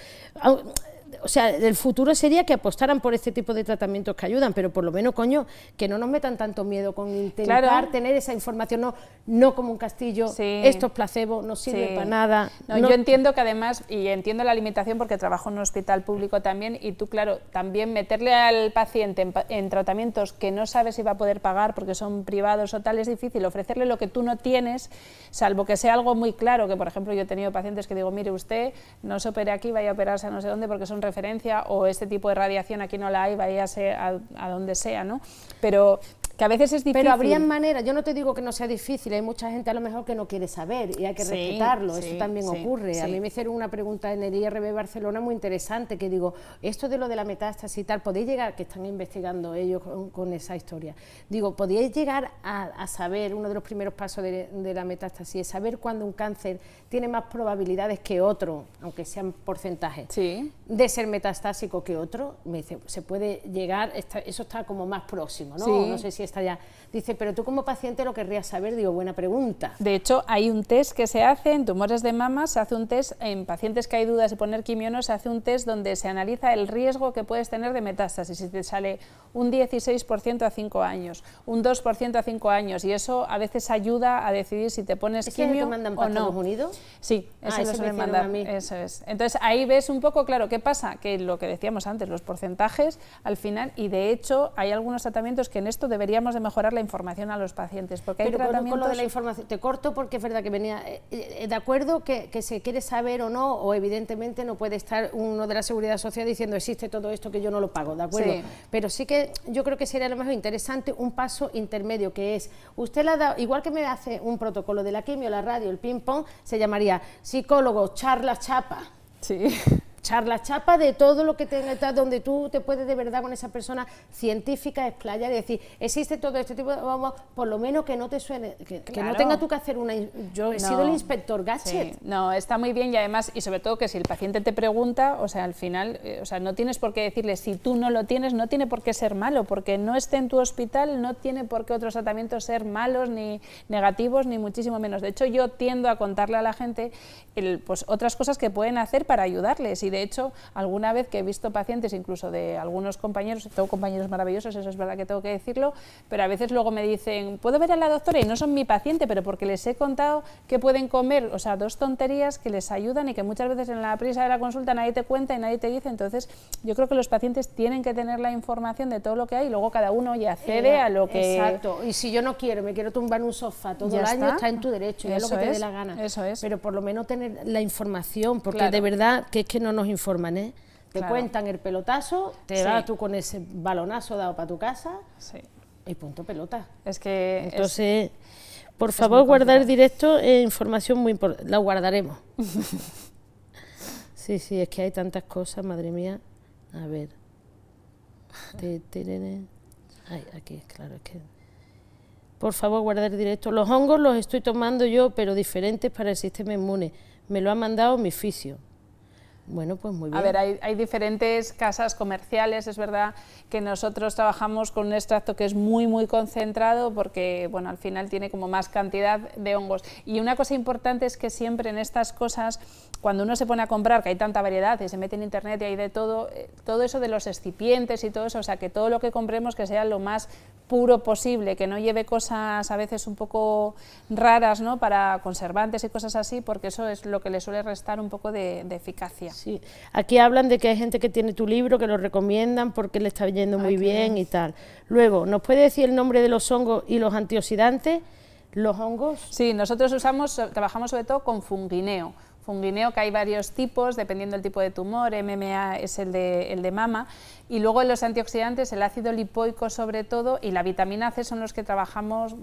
A: O sea, el futuro sería que apostaran por este tipo de tratamientos que ayudan, pero por lo menos, coño, que no nos metan tanto miedo con intentar tener esa información, no como un castillo,
B: sí.
A: Esto es placebo, no sirve para nada.
B: No, yo entiendo que además, y entiendo la limitación porque trabajo en un hospital público también, y tú, claro, también meterle al paciente en tratamientos que no sabes si va a poder pagar porque son privados o tal, es difícil, ofrecerle lo que tú no tienes, salvo que sea algo muy claro, que por ejemplo yo he tenido pacientes que digo, mire usted, no se opere aquí, vaya a operarse a no sé dónde porque son referencia, o este tipo de radiación aquí no la hay, váyase a donde sea, ¿no? Pero que a veces es difícil.
A: Pero habría maneras, yo no te digo que no sea difícil, hay mucha gente a lo mejor que no quiere saber y hay que respetarlo, eso también ocurre. A mí me hicieron una pregunta en el IRB Barcelona muy interesante, que digo, esto de lo de la metástasis y tal, ¿podéis llegar, que están investigando ellos con esa historia, digo, ¿podíais llegar a saber, uno de los primeros pasos de la metástasis, es saber cuándo un cáncer tiene más probabilidades que otro, aunque sean porcentajes, de ser metastásico que otro? Me dice, se puede llegar, eso está como más próximo, ¿no? No sé si está ya. Dice, pero tú como paciente lo querrías saber. Digo, buena pregunta.
B: De hecho, hay un test que se hace en tumores de mama, se hace un test en pacientes que hay dudas de poner quimio o no, se hace un test donde se analiza el riesgo que puedes tener de metástasis, y te sale un 16% a 5 años, un 2% a 5 años, y eso a veces ayuda a decidir si te pones quimio
A: que mandan
B: o
A: para
B: no.
A: Estados Unidos?
B: Sí, eso lo suelen mandar.
A: A mí.
B: Eso es. Entonces ahí ves un poco, claro, ¿qué pasa? Que lo que decíamos antes, los porcentajes al final, y de hecho hay algunos tratamientos que en esto deberíamos de mejorar la información a los pacientes, porque hay tratamientos...
A: con lo de la información, te corto porque es verdad que venía, de acuerdo que se quiere saber o no, o evidentemente no puede estar uno de la Seguridad Social diciendo existe todo esto que yo no lo pago, ¿de acuerdo? Sí. Pero sí que yo creo que sería a lo mejor interesante un paso intermedio, que es, usted le ha dado, igual que me hace un protocolo de la quimio, la radio, el ping pong, se llamaría psicólogo, charla chapa.
B: Sí.
A: Charla chapa de todo lo que tenga, donde tú te puedes de verdad con esa persona científica explayar y decir, existe todo este tipo de, vamos, por lo menos que no te suene, que no tenga tú que hacer una, yo he sido el inspector gadget.
B: Sí. No, está muy bien, y además, y sobre todo que si el paciente te pregunta, o sea, al final, o sea, no tienes por qué decirle, si tú no lo tienes, no tiene por qué ser malo, porque no esté en tu hospital, no tiene por qué otros tratamientos ser malos, ni negativos, ni muchísimo menos. De hecho, yo tiendo a contarle a la gente pues, otras cosas que pueden hacer para ayudarles, y de hecho, alguna vez que he visto pacientes, incluso de algunos compañeros, tengo compañeros maravillosos, eso es verdad que tengo que decirlo, pero a veces luego me dicen, ¿puedo ver a la doctora? Y no son mi paciente, pero porque les he contado que pueden comer, o sea, 2 tonterías que les ayudan y que muchas veces en la prisa de la consulta nadie te cuenta y nadie te dice. Entonces, yo creo que los pacientes tienen que tener la información de todo lo que hay, y luego cada uno ya accede a lo que...
A: Exacto, y si yo no quiero, me quiero tumbar en un sofá todo el año, está en tu derecho, es lo que te dé la gana.
B: Eso es.
A: Pero por lo menos tener la información, porque de verdad que es que no nos informan, ¿eh? Te cuentan el pelotazo, te vas tú con ese balonazo dado para tu casa y punto pelota.
B: Es que...
A: Entonces, por favor, guardar directo, información muy importante, la guardaremos. Sí, es que hay tantas cosas, madre mía. A ver. Ay, aquí, claro, es que... Por favor, guardar directo. Los hongos los estoy tomando yo, pero diferentes para el sistema inmune. Me lo ha mandado mi fisio. Bueno, pues muy bien.
B: A ver, hay diferentes casas comerciales, es verdad que nosotros trabajamos con un extracto que es muy concentrado porque, bueno, al final tiene como más cantidad de hongos. Y una cosa importante es que siempre en estas cosas, cuando uno se pone a comprar, que hay tanta variedad y se mete en internet y hay de todo, todo eso de los excipientes y todo eso, o sea, que todo lo que compremos que sea lo más puro posible, que no lleve cosas a veces un poco raras, ¿no?, para conservantes y cosas así, porque eso es lo que le suele restar un poco de eficacia.
A: Sí, aquí hablan de que hay gente que tiene tu libro, que lo recomiendan porque le está yendo muy bien y tal. Luego, ¿nos puede decir el nombre de los hongos y los antioxidantes? ¿Los hongos?
B: Sí, nosotros trabajamos sobre todo con fungineo. Fungineo, que hay varios tipos, dependiendo del tipo de tumor, MMA es el de mama, y luego los antioxidantes, el ácido lipoico sobre todo, y la vitamina C son los que trabajamos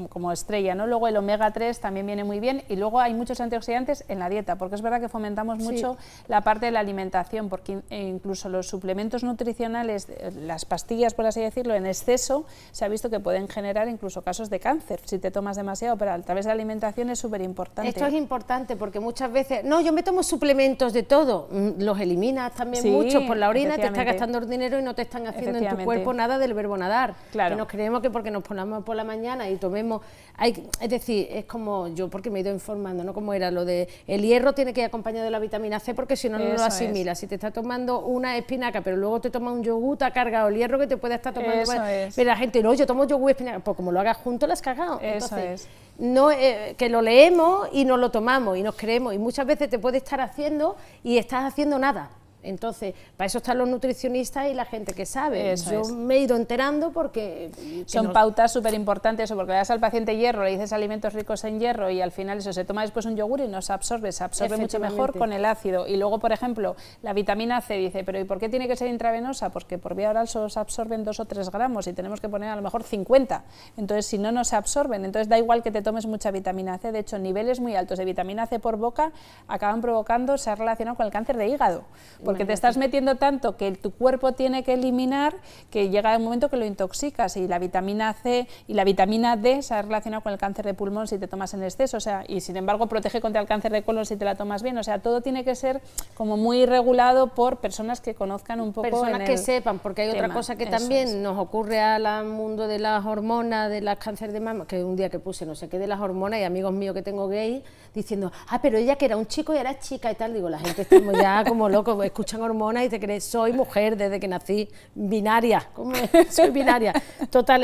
B: como estrella, ¿no? Luego el omega 3 también viene muy bien, y luego hay muchos antioxidantes en la dieta, porque es verdad que fomentamos mucho la parte de la alimentación, porque incluso los suplementos nutricionales, las pastillas, por así decirlo, en exceso, se ha visto que pueden generar incluso casos de cáncer, si te tomas demasiado, pero a través de la alimentación es súper importante.
A: Esto es importante, porque muchas veces, no, yo me tomo suplementos de todo, los eliminas también mucho por la orina, te estás gastando dinero y no te están haciendo en tu cuerpo nada del verbo nadar. Claro. Que nos creemos que porque nos ponemos por la mañana y tomemos, es decir, es como yo, porque me he ido informando, ¿no? Como era lo de el hierro tiene que ir acompañado de la vitamina C, porque si no, no lo asimila. Si te estás tomando una espinaca, pero luego te tomas un yogur, te ha cargado el hierro que te puede estar tomando. Pero la gente, no, yo tomo yogur, espinaca, pues como lo hagas junto, lo has cagado. Entonces, no, que lo leemos y no lo tomamos y nos creemos, y muchas veces te puede estar haciendo y estás haciendo nada. Entonces, para eso están los nutricionistas y la gente que sabe. Yo me he ido enterando porque...
B: Son pautas súper importantes, porque le das al paciente hierro, le dices alimentos ricos en hierro y al final eso se toma después un yogur y no se absorbe mucho mejor con el ácido. Y luego, por ejemplo, la vitamina C dice, pero ¿y por qué tiene que ser intravenosa? Porque por vía oral solo se absorben 2 o 3 gramos y tenemos que poner a lo mejor 50. Entonces, si no, no se absorben. Entonces, da igual que te tomes mucha vitamina C. De hecho, niveles muy altos de vitamina C por boca acaban provocando, se ha relacionado con el cáncer de hígado. Porque te estás metiendo tanto que tu cuerpo tiene que eliminar, que llega un momento que lo intoxicas, y la vitamina C y la vitamina D se ha relacionado con el cáncer de pulmón si te tomas en exceso, o sea, y sin embargo protege contra el cáncer de colon si te la tomas bien, o sea, todo tiene que ser como muy regulado por personas que conozcan un poco,
A: personas que sepan, porque hay otra cosa que también nos ocurre al mundo de las hormonas, de las cánceres de mama, que un día que puse no sé qué de las hormonas, y amigos míos que tengo gay diciendo, pero ella que era un chico y era chica y tal, digo, la gente estamos ya como locos, escuchan hormonas y te crees, soy mujer desde que nací, binaria, ¿cómo es? Soy binaria. Total,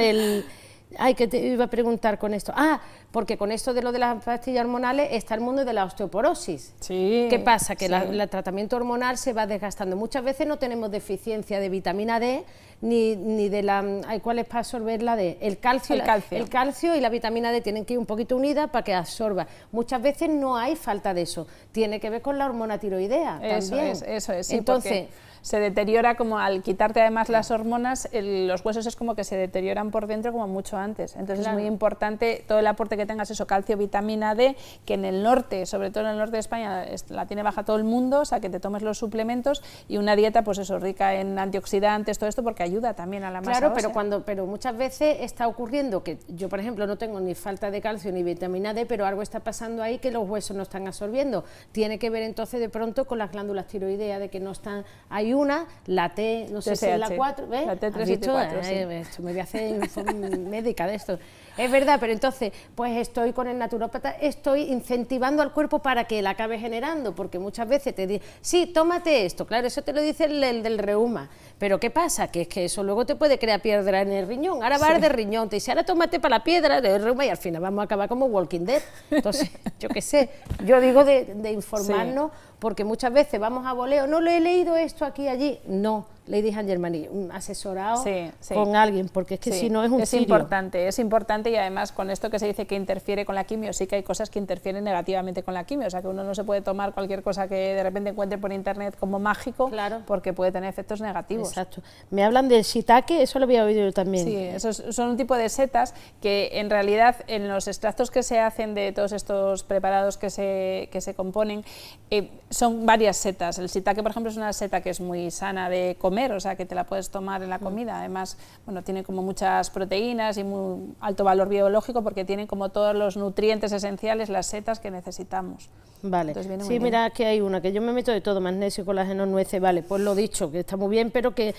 A: que te iba a preguntar con esto. Porque con esto de lo de las pastillas hormonales está el mundo de la osteoporosis.
B: Sí.
A: ¿Qué pasa? Que el tratamiento hormonal se va desgastando. Muchas veces no tenemos deficiencia de vitamina D, ni de la... ¿Cuál es para absorber la D? El calcio. El calcio y la vitamina D tienen que ir un poquito unidas para que absorba. Muchas veces no hay falta de eso. Tiene que ver con la hormona tiroidea también.
B: Eso es. Sí,
A: entonces...
B: se deteriora, como al quitarte además las hormonas, los huesos es como que se deterioran por dentro como mucho antes. Entonces es muy importante todo el aporte que tengas, eso, calcio, vitamina D, que en el norte, sobre todo en el norte de España, la tiene baja todo el mundo, o sea, que te tomes los suplementos, y una dieta, pues eso, rica en antioxidantes, todo esto, porque ayuda también a la masa ósea. Pero
A: muchas veces está ocurriendo que yo, por ejemplo, no tengo ni falta de calcio ni vitamina D, pero algo está pasando ahí que los huesos no están absorbiendo. Tiene que ver entonces de pronto con las glándulas tiroideas, de que no están... Hay una, la T, no sé si es la 4, ¿ves?
B: La T3 y T4, sí.
A: Esto me voy a hacer médica de esto. Es verdad, pero entonces, pues estoy con el naturópata, estoy incentivando al cuerpo para que la acabe generando, porque muchas veces te dicen, sí, tómate esto, claro, eso te lo dice el del reuma, pero ¿qué pasa? Que es que eso luego te puede crear piedra en el riñón, ahora vas de riñón, te dice, ahora tómate para la piedra del reuma, y al final vamos a acabar como Walking Dead. Entonces, yo qué sé, yo digo de informarnos, porque muchas veces vamos a voleo, no lo he leído esto aquí, allí, no. Ladies and Gentlemen, asesorado con alguien, porque es que si no es un sirio.
B: Es importante, y además con esto que se dice que interfiere con la quimio, sí que hay cosas que interfieren negativamente con la quimio, o sea que uno no se puede tomar cualquier cosa que de repente encuentre por internet como mágico, porque puede tener efectos negativos.
A: Exacto. Me hablan del shiitake, eso lo había oído yo también.
B: Sí, esos son un tipo de setas que en realidad en los extractos que se hacen de todos estos preparados que se componen, son varias setas. El shiitake, por ejemplo, es una seta que es muy sana de comer, comer, o sea que te la puedes tomar en la comida. Además, bueno, tiene como muchas proteínas y muy alto valor biológico porque tienen como todos los nutrientes esenciales, las setas que necesitamos.
A: Vale, sí, mira que hay una, que yo me meto de todo, magnesio, colágeno, nueces, vale, pues lo dicho, que está muy bien, pero que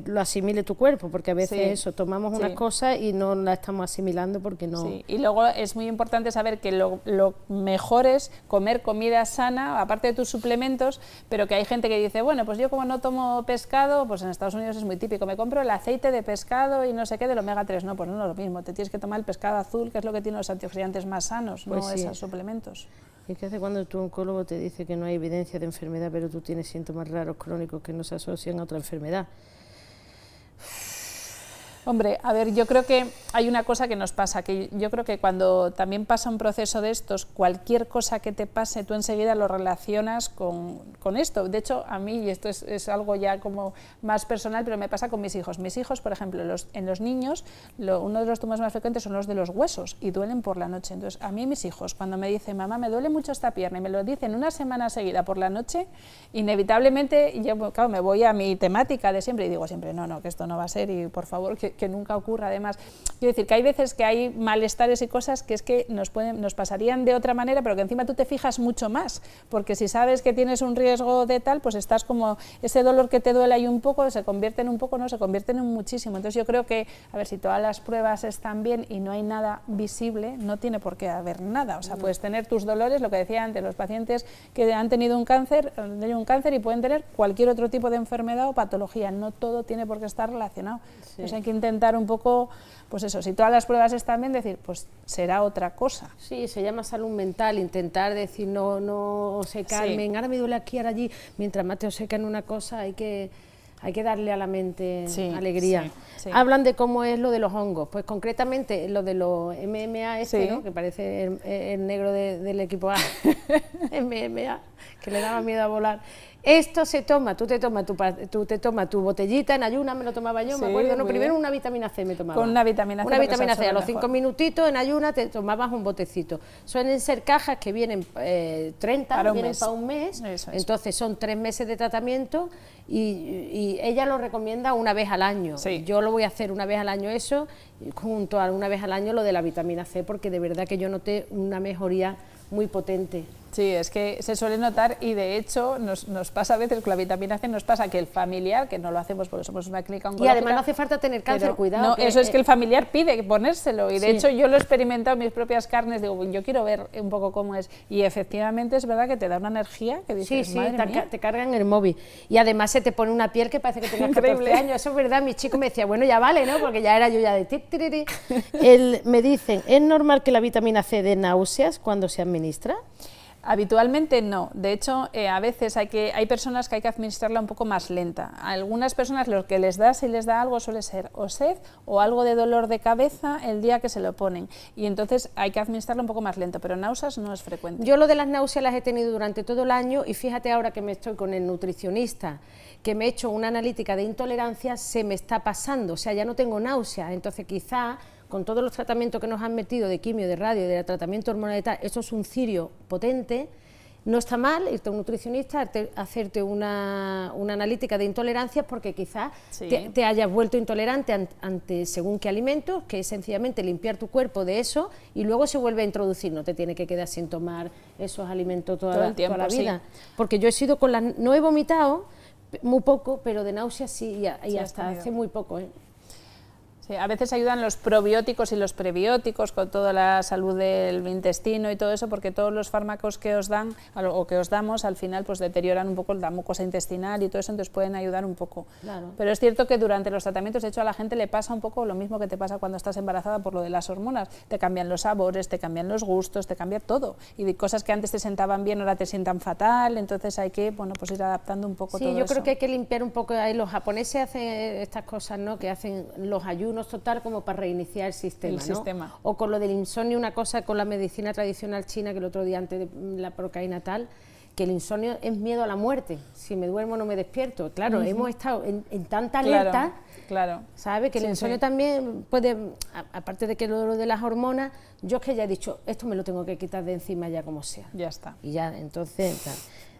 A: lo asimile tu cuerpo, porque a veces eso, tomamos unas cosas y no las estamos asimilando porque no...
B: Sí, y luego es muy importante saber que lo mejor es comer comida sana, aparte de tus suplementos, pero que hay gente que dice, bueno, pues yo como no tomo pescado, pues en Estados Unidos es muy típico, me compro el aceite de pescado y no sé qué del omega 3, no, pues no es lo mismo, te tienes que tomar el pescado azul, que es lo que tiene los antioxidantes más sanos, pues no esos suplementos.
A: ¿Y qué hace cuando tu oncólogo te dice que no hay evidencia de enfermedad, pero tú tienes síntomas raros crónicos que no se asocian a otra enfermedad?
B: Hombre, a ver, yo creo que hay una cosa que nos pasa, que yo creo que cuando también pasa un proceso de estos, cualquier cosa que te pase, tú enseguida lo relacionas con esto. De hecho, a mí, y esto es algo ya como más personal, pero me pasa con mis hijos. Mis hijos, por ejemplo, en los niños, uno de los tumores más frecuentes son los de los huesos y duelen por la noche. Entonces, a mí mis hijos, cuando me dicen, mamá, me duele mucho esta pierna, y me lo dicen una semana seguida por la noche, inevitablemente, yo claro, me voy a mi temática de siempre y digo siempre, no, que esto no va a ser y por favor, que nunca ocurra. Además, quiero decir que hay veces que hay malestares y cosas que es que nos pasarían de otra manera, pero que encima tú te fijas mucho más, porque si sabes que tienes un riesgo de tal, pues estás como, ese dolor que te duele ahí un poco, se convierte en un poco, no, se convierte en un muchísimo. Entonces yo creo que, a ver, si todas las pruebas están bien y no hay nada visible, no tiene por qué haber nada. O sea, puedes tener tus dolores, lo que decía antes, los pacientes que han tenido un cáncer y pueden tener cualquier otro tipo de enfermedad o patología, no todo tiene por qué estar relacionado. Sí. Entonces hay que intentar un poco, pues eso, si todas las pruebas están bien, decir, pues será otra cosa.
A: Sí, se llama salud mental, intentar decir, no se calmen, ahora me duele aquí, ahora allí, mientras más te obcecan una cosa, hay que darle a la mente alegría. Sí. Hablan de cómo es lo de los hongos, pues concretamente lo de los MMA, ¿no? Que parece el negro del equipo A, MMA, que le daba miedo a volar. Esto se toma, tú te tomas tu botellita en ayunas, me lo tomaba yo, me acuerdo, primero una vitamina C me tomaba.
B: Con una vitamina C.
A: Una vitamina C, a los 5 minutitos en ayunas te tomabas un botecito. Suelen ser cajas que vienen 30, vienen para un mes, entonces son 3 meses de tratamiento y ella lo recomienda una vez al año. Sí. Yo lo voy a hacer una vez al año eso, junto a una vez al año lo de la vitamina C, porque de verdad que yo noté una mejoría muy potente.
B: Sí, es que se suele notar y de hecho nos pasa a veces con la vitamina C, nos pasa que el familiar, que no lo hacemos porque somos una clínica oncológica...
A: Y además no hace falta tener cáncer, cuidado.
B: No, eso es que el familiar pide ponérselo y de hecho yo lo he experimentado en mis propias carnes, digo, yo quiero ver un poco cómo es y efectivamente es verdad que te da una energía que dices, madre mía.
A: Te cargan el móvil y además se te pone una piel que parece que tenías 14 años, eso es verdad, mi chico me decía, bueno ya vale, ¿no? Porque ya era yo ya de tiriri. Me dicen, ¿es normal que la vitamina C dé náuseas cuando se administra?
B: Habitualmente no, de hecho a veces hay personas que hay que administrarla un poco más lenta. A algunas personas lo que les da, si les da algo, suele ser o sed o algo de dolor de cabeza el día que se lo ponen y entonces hay que administrarlo un poco más lento, pero náuseas no es frecuente.
A: Yo lo de las náuseas las he tenido durante todo el año y fíjate ahora que me estoy con el nutricionista, que me he hecho una analítica de intolerancia, se me está pasando, o sea ya no tengo náuseas, entonces quizá con todos los tratamientos que nos han metido de quimio, de radio, de tratamiento hormonal y tal, eso es un cirio potente, no está mal irte a un nutricionista, hacerte una analítica de intolerancias porque quizás te hayas vuelto intolerante ante según qué alimentos, que es sencillamente limpiar tu cuerpo de eso y luego se vuelve a introducir, no te tiene que quedar sin tomar esos alimentos toda la vida. Porque yo he sido no he vomitado, muy poco, pero de náuseas sí, y hasta hace muy poco.
B: Sí, a veces ayudan los probióticos y los prebióticos con toda la salud del intestino y todo eso, porque todos los fármacos que os dan o que os damos al final pues deterioran un poco la mucosa intestinal y todo eso, entonces pueden ayudar un poco. Claro. Pero es cierto que durante los tratamientos, de hecho a la gente le pasa un poco lo mismo que te pasa cuando estás embarazada por lo de las hormonas, te cambian los sabores, te cambian los gustos, te cambia todo y de cosas que antes te sentaban bien ahora te sientan fatal, entonces hay que pues ir adaptando un poco todo eso.
A: Sí, yo creo que hay que limpiar un poco, ahí los japoneses hacen estas cosas, ¿no? Que hacen los ayunos total como para reiniciar el sistema, ¿no? O con lo del insomnio, una cosa con la medicina tradicional china, que el otro día antes de la procaína tal, que el insomnio es miedo a la muerte, si me duermo no me despierto, claro, hemos estado en tanta alerta, ¿sabe? Que el insomnio también puede, aparte de que lo de las hormonas, yo es que ya he dicho, esto me lo tengo que quitar de encima ya como sea.
B: Ya está.
A: Y ya, entonces, tal.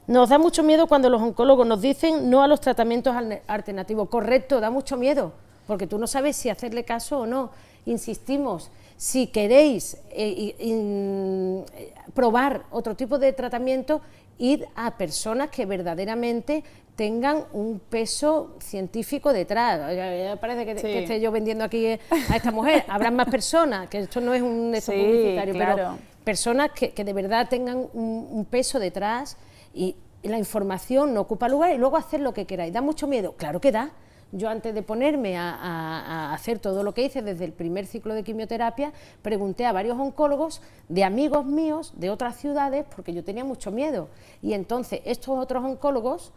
A: Nos da mucho miedo cuando los oncólogos nos dicen no a los tratamientos alternativos. Correcto, da mucho miedo, porque tú no sabes si hacerle caso o no. Insistimos, si queréis probar otro tipo de tratamiento, id a personas que verdaderamente tengan un peso científico detrás. Ya parece que esté yo vendiendo aquí a esta mujer. Habrá más personas, que esto no es un publicitario,
B: claro.
A: pero personas que de verdad tengan un peso detrás y la información no ocupa lugar y luego hacer lo que queráis. ¿Da mucho miedo? Claro que da. Yo antes de ponerme a hacer todo lo que hice desde el primer ciclo de quimioterapia, pregunté a varios oncólogos de amigos míos de otras ciudades porque yo tenía mucho miedo. Y entonces estos otros oncólogos,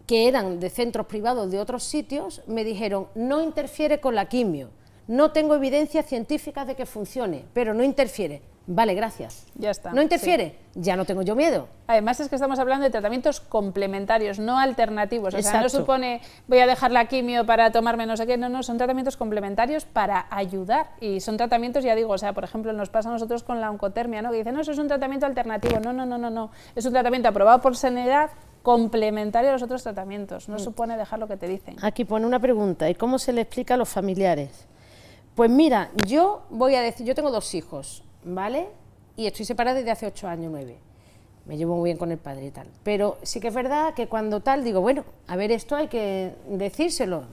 A: que eran de centros privados de otros sitios, me dijeron, no interfiere con la quimio, no tengo evidencias científicas de que funcione, pero no interfiere. Vale, gracias.
B: Ya está.
A: ¿No interfiere? Ya no tengo yo miedo.
B: Además es que estamos hablando de tratamientos complementarios, no alternativos. O sea, no
A: Exacto.
B: supone voy a dejar la quimio para tomarme no sé qué, no, son tratamientos complementarios para ayudar. Y son tratamientos, ya digo, o sea, por ejemplo, nos pasa a nosotros con la oncotermia, ¿no? Que dicen, no, eso es un tratamiento alternativo. No. Es un tratamiento aprobado por Sanidad complementario a los otros tratamientos. No supone dejar lo que te dicen.
A: Aquí pone una pregunta, ¿y cómo se le explica a los familiares? Pues mira, yo voy a decir, yo tengo 2 hijos, ¿vale? Y estoy separada desde hace 8 años, 9. Me llevo muy bien con el padre y tal. Pero sí que es verdad que cuando tal, digo, bueno, a ver, esto hay que decírselo.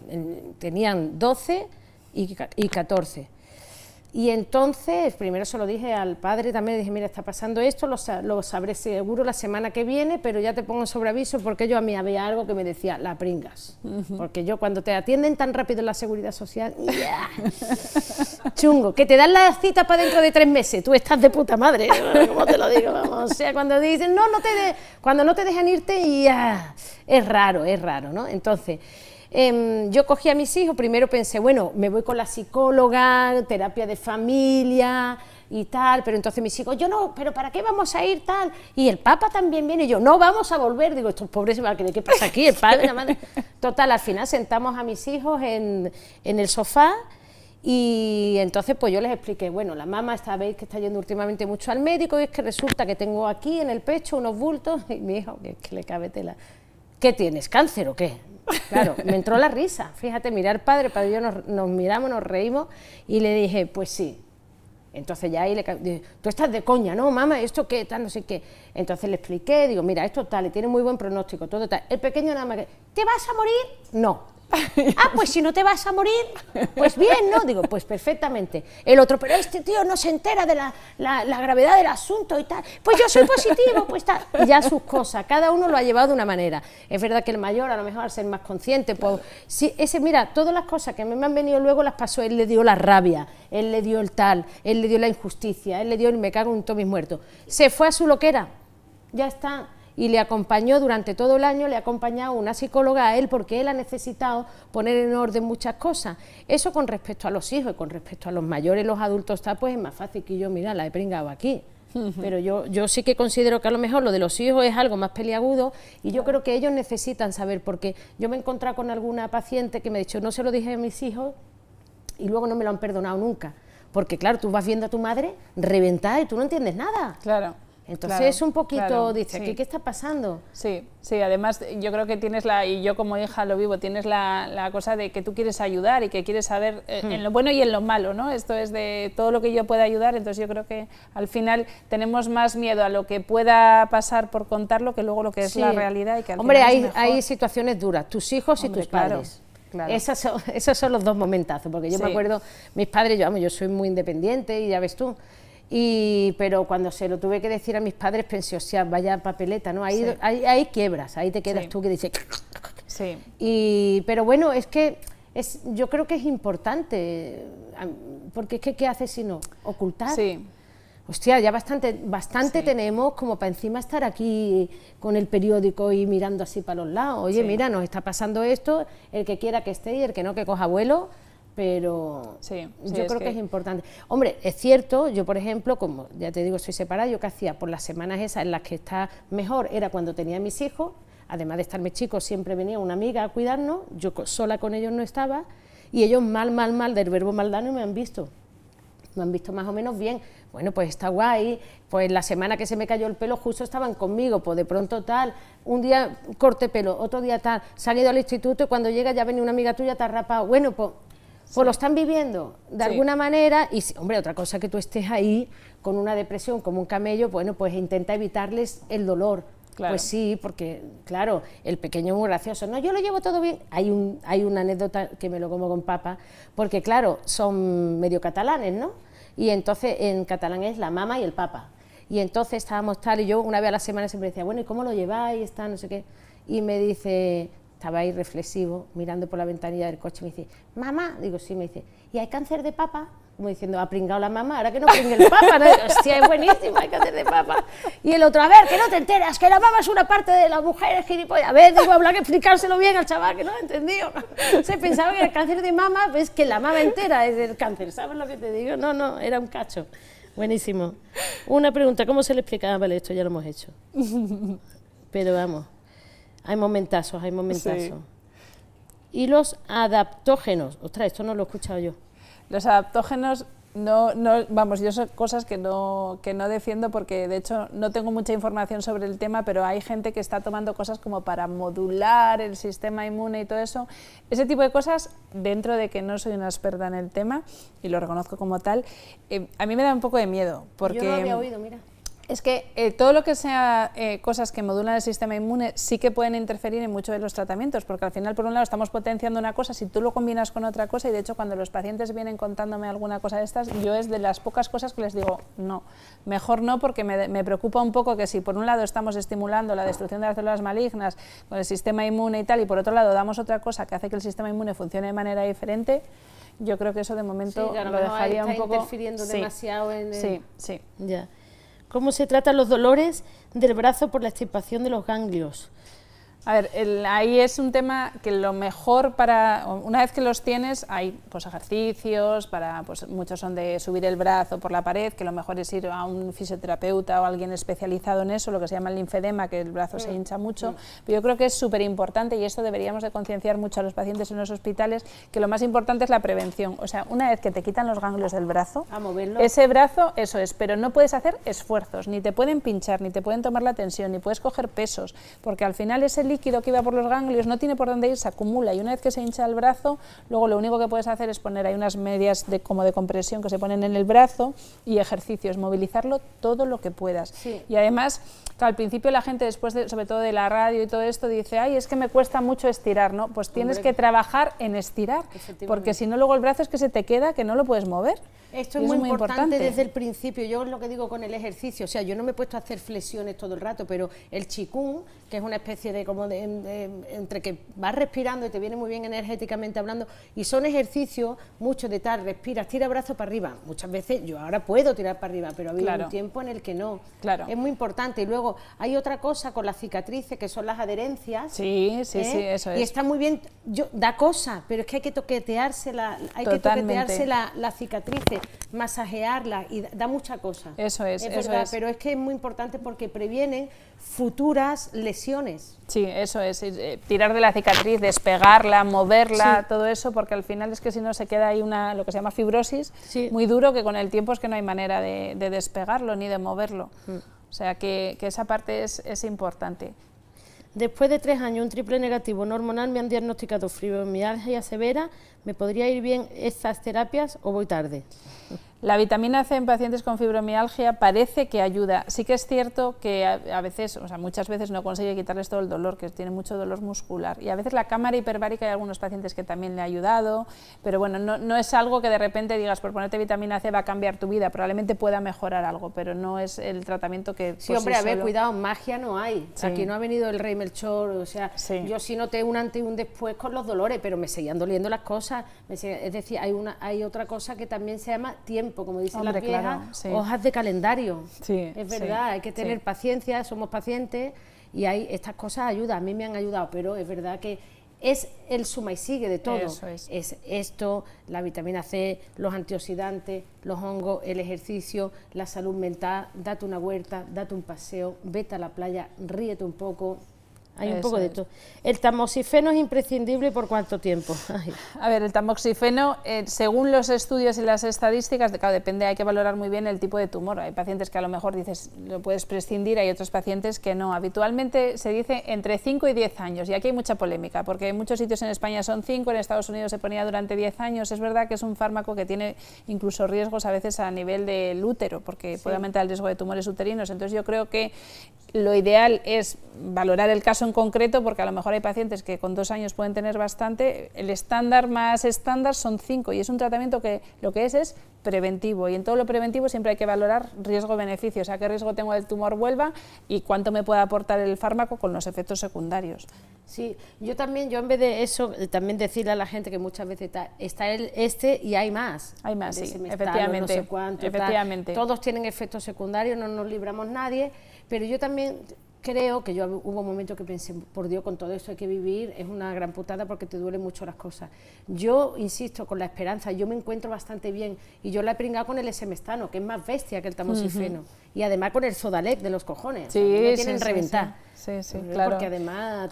A: Tenían 12 y 14. Y entonces, primero se lo dije al padre también, le dije, mira, está pasando esto, lo sabré seguro la semana que viene, pero ya te pongo en sobreaviso porque yo a mí había algo que me decía, la pringas. Porque yo cuando te atienden tan rápido en la Seguridad Social, chungo, que te dan la cita para dentro de 3 meses, tú estás de puta madre, ¿cómo te lo digo? Vamos, o sea, cuando dicen, cuando no te dejan irte, y es raro, ¿no? Entonces, yo cogí a mis hijos, primero pensé, bueno, me voy con la psicóloga, terapia de familia y tal, pero entonces mis hijos, yo no, pero ¿para qué vamos a ir tal? Y el Papa también viene, y yo, no vamos a volver, digo, estos pobres se van a creer, ¿qué pasa aquí? El padre, la madre. Total, al final sentamos a mis hijos en el sofá. Y entonces pues yo les expliqué, bueno, la mamá veis que está yendo últimamente mucho al médico y es que resulta que tengo aquí en el pecho unos bultos, y mi hijo, que le cabe tela, ¿qué tienes, cáncer o qué? Claro, me entró la risa, fíjate, mirar padre y yo nos miramos, nos reímos y le dije, pues sí. Entonces ya ahí dije, tú estás de coña, ¿no, mamá? ¿Esto qué tal? No sé qué. Entonces le expliqué, digo, mira, esto tal, y tiene muy buen pronóstico, todo tal. El pequeño nada más que, ¿te vas a morir? No. Ah, pues si no te vas a morir, pues bien, ¿no? Digo, pues perfectamente. El otro, pero este tío no se entera de la gravedad del asunto y tal. Pues yo soy positivo, pues tal. Ya sus cosas, cada uno lo ha llevado de una manera. Es verdad que el mayor, a lo mejor al ser más consciente, pues sí, mira, todas las cosas que me han venido luego las pasó, él le dio la rabia, él le dio el tal, él le dio la injusticia, él le dio el me cago en todos mis muertos. Se fue a su loquera, ya está. Y le acompañó durante todo el año, le ha acompañado una psicóloga a él porque él ha necesitado poner en orden muchas cosas. Eso con respecto a los hijos y con respecto a los mayores, los adultos, está, pues es más fácil que yo, mira, la he pringado aquí. Pero yo sí que considero que a lo mejor lo de los hijos es algo más peliagudo y yo creo que ellos necesitan saber, porque yo me he encontrado con alguna paciente que me ha dicho, no se lo dije a mis hijos y luego no me lo han perdonado nunca. Porque claro, tú vas viendo a tu madre reventada y tú no entiendes nada.
B: Claro.
A: Entonces
B: claro,
A: es un poquito,
B: claro,
A: dice,
B: sí.
A: ¿qué está pasando?
B: Sí, sí, además yo creo que tienes y yo como hija lo vivo, tienes la cosa de que tú quieres ayudar y que quieres saber en lo bueno y en lo malo, ¿no? Esto es de todo lo que yo pueda ayudar, entonces yo creo que al final tenemos más miedo a lo que pueda pasar por contarlo que luego lo que es la realidad. Y que al
A: Hombre,
B: final es mejor.
A: hay situaciones duras, tus hijos y tus padres.
B: Claro.
A: Esos son los dos momentazos, porque yo me acuerdo, mis padres, yo soy muy independiente y ya ves tú, pero cuando se lo tuve que decir a mis padres pensé, o sea, vaya papeleta, ¿no? Ahí quiebras, ahí te quedas tú que dices... Pero bueno, es que yo creo que es importante, porque es que ¿qué haces si no? ¿Ocultar?
B: Sí.
A: Hostia, ya bastante tenemos como para encima estar aquí con el periódico y mirando así para los lados. Oye, mira, nos está pasando esto, el que quiera que esté y el que no que coja vuelo, pero yo creo que es importante. Hombre, es cierto, yo por ejemplo, como ya te digo, soy separada, yo que hacía por las semanas esas en las que está mejor era cuando tenía a mis hijos, además de estarme chicos, siempre venía una amiga a cuidarnos, yo sola con ellos no estaba, y ellos mal del verbo maldano me han visto. me han visto más o menos bien. Bueno, pues está guay, pues la semana que se me cayó el pelo justo estaban conmigo, pues de pronto tal, un día corte pelo, otro día tal, se han ido al instituto y cuando llega ya venía una amiga tuya, te ha rapado. Bueno, pues lo están viviendo de alguna manera y, hombre, otra cosa que tú estés ahí con una depresión como un camello, bueno, pues intenta evitarles el dolor. Claro. Pues sí, porque, claro, el pequeño es muy gracioso. No, yo lo llevo todo bien. Hay una anécdota que me lo como con papa, porque, claro, son medio catalanes, ¿no? Y entonces en catalán es la mama y el papa. Y entonces estábamos tal, y yo una vez a la semana siempre decía, bueno, ¿y cómo lo lleváis? Está, no sé qué. Y me dice, estaba ahí reflexivo, mirando por la ventanilla del coche, me dice, mamá, digo, sí, me dice, ¿y hay cáncer de papa? Como diciendo, ha pringado la mamá, ahora que no pringue el papa, ¿no? Hostia, es buenísimo, hay cáncer de papa. Y el otro, a ver, que no te enteras, que la mama es una parte de las mujeres, gilipollas. A ver, digo, habrá que explicárselo bien al chaval, que no lo ha entendido. Se pensaba que el cáncer de mama, ves que la mama entera es del cáncer, ¿sabes lo que te digo? No, no, era un cacho. Buenísimo. Una pregunta, ¿cómo se le explicaba? Vale, esto ya lo hemos hecho. Pero vamos, hay momentazos, hay momentazos. Sí. Y los adaptógenos, ostras, esto no lo he escuchado yo.
B: Los adaptógenos, vamos, yo son cosas que no defiendo porque de hecho no tengo mucha información sobre el tema, pero hay gente que está tomando cosas como para modular el sistema inmune y todo eso. Ese tipo de cosas, dentro de que no soy una experta en el tema, y lo reconozco como tal, a mí me da un poco de miedo. Porque
A: yo no había oído, mira.
B: Es que todo lo que sea cosas que modulan el sistema inmune sí que pueden interferir en muchos de los tratamientos, porque al final, por un lado, estamos potenciando una cosa, si tú lo combinas con otra cosa, y de hecho cuando los pacientes vienen contándome alguna cosa de estas, yo es de las pocas cosas que les digo, no, mejor no, porque me preocupa un poco que si por un lado estamos estimulando la destrucción de las células malignas con el sistema inmune y tal, y por otro lado damos otra cosa que hace que el sistema inmune funcione de manera diferente, yo creo que eso de momento sí, lo dejaría un poco...
A: interfiriendo demasiado en el...
B: Sí, sí.
A: Ya. ¿Cómo se tratan los dolores del brazo por la extirpación de los ganglios?
B: A ver, ahí es un tema que lo mejor para, una vez que los tienes, hay pues ejercicios, pues muchos son de subir el brazo por la pared, que lo mejor es ir a un fisioterapeuta o alguien especializado en eso, lo que se llama el linfedema, que el brazo se hincha mucho, pero yo creo que es súper importante, y esto deberíamos de concienciar mucho a los pacientes en los hospitales, que lo más importante es la prevención. O sea, una vez que te quitan los ganglios del brazo,
A: a moverlo.
B: Ese brazo, eso es, pero no puedes hacer esfuerzos, ni te pueden pinchar, ni te pueden tomar la tensión, ni puedes coger pesos, porque al final ese líquido que iba por los ganglios no tiene por dónde ir, se acumula, y una vez que se hincha el brazo, luego lo único que puedes hacer es poner ahí unas medias como de compresión que se ponen en el brazo y ejercicios, movilizarlo todo lo que puedas. Sí. Y además, claro, al principio la gente, después sobre todo de la radio y todo esto, dice, ay, es que me cuesta mucho estirar, ¿no? Pues tienes que trabajar en estirar, porque si no luego el brazo es que se te queda, que no lo puedes mover.
A: Esto es muy importante desde el principio. Yo lo que digo con el ejercicio, o sea, yo no me he puesto a hacer flexiones todo el rato, pero el qigong, que es una especie de como entre que vas respirando y te viene muy bien energéticamente hablando, y son ejercicios mucho de tal, respiras, tira brazo para arriba. Muchas veces yo ahora puedo tirar para arriba, pero ha habido un tiempo en el que no. Claro. Es muy importante. Y luego hay otra cosa con las cicatrices, que son las adherencias.
B: Sí, sí, sí, eso es.
A: Y está muy bien, da cosa, pero es que hay que toquetearse las cicatrices, masajearla, y da mucha cosa.
B: Eso es,
A: eso verdad, es. Pero es que es muy importante porque previenen futuras lesiones.
B: Sí, eso es, tirar de la cicatriz, despegarla, moverla, todo eso, porque al final es que si no se queda ahí lo que se llama fibrosis, muy duro, que con el tiempo es que no hay manera de despegarlo ni de moverlo. O sea que esa parte es importante.
A: Después de 3 años, un triple negativo no hormonal, me han diagnosticado fibromialgia severa. ¿Me podría ir bien estas terapias o voy tarde?
B: La vitamina C en pacientes con fibromialgia parece que ayuda. Sí que es cierto que a veces, o sea, muchas veces no consigue quitarles todo el dolor, que tiene mucho dolor muscular. Y a veces la cámara hiperbárica hay algunos pacientes que también le ha ayudado, pero bueno, no es algo que de repente digas, por ponerte vitamina C va a cambiar tu vida. Probablemente pueda mejorar algo, pero no es el tratamiento que...
A: Sí, hombre, a ver, cuidado, magia no hay. Sí. Aquí no ha venido el rey Melchor, o sea, yo sí noté un antes y un después con los dolores, pero me seguían doliendo las cosas. Es decir, hay otra cosa que también se llama tiempo, como dicen las viejas, hojas de calendario. Sí, es verdad, hay que tener paciencia, somos pacientes, y estas cosas ayudan, a mí me han ayudado, pero es verdad que es el suma y sigue de todo.
B: Eso
A: es esto, la vitamina C, los antioxidantes, los hongos, el ejercicio, la salud mental. Date una huerta, date un paseo, vete a la playa, ríete un poco. hay un poco de todo. ¿El tamoxifeno es imprescindible y por cuánto tiempo? Ay.
B: A ver, el tamoxifeno, según los estudios y las estadísticas, claro, depende, hay que valorar muy bien el tipo de tumor. Hay pacientes que a lo mejor dices, lo puedes prescindir, hay otros pacientes que no. Habitualmente se dice entre 5 y 10 años, y aquí hay mucha polémica, porque en muchos sitios en España son 5, en Estados Unidos se ponía durante 10 años. Es verdad que es un fármaco que tiene incluso riesgos a veces a nivel del útero, porque puede aumentar el riesgo de tumores uterinos. Entonces yo creo que lo ideal es valorar el caso en concreto, porque a lo mejor hay pacientes que con 2 años pueden tener bastante. El estándar más estándar son 5, y es un tratamiento que lo que es preventivo, y en todo lo preventivo siempre hay que valorar riesgo-beneficio, o sea, qué riesgo tengo de que el tumor vuelva y cuánto me puede aportar el fármaco con los efectos secundarios.
A: Sí, yo en vez de eso, también decirle a la gente que muchas veces está este y hay más.
B: Hay más, sí,
A: efectivamente. No sé cuánto,
B: efectivamente.
A: Todos tienen efectos secundarios, no nos libramos nadie, pero yo también creo que hubo un momento que pensé, por Dios, con todo esto hay que vivir, es una gran putada porque te duelen mucho las cosas. Yo insisto, con la esperanza, yo me encuentro bastante bien, y yo la he pringado con el esemestano, que es más bestia que el tamoxifeno, y además con el Sodalec de los cojones,
B: sí,
A: o sea, me tienen reventar.
B: Sí, claro.
A: Porque además,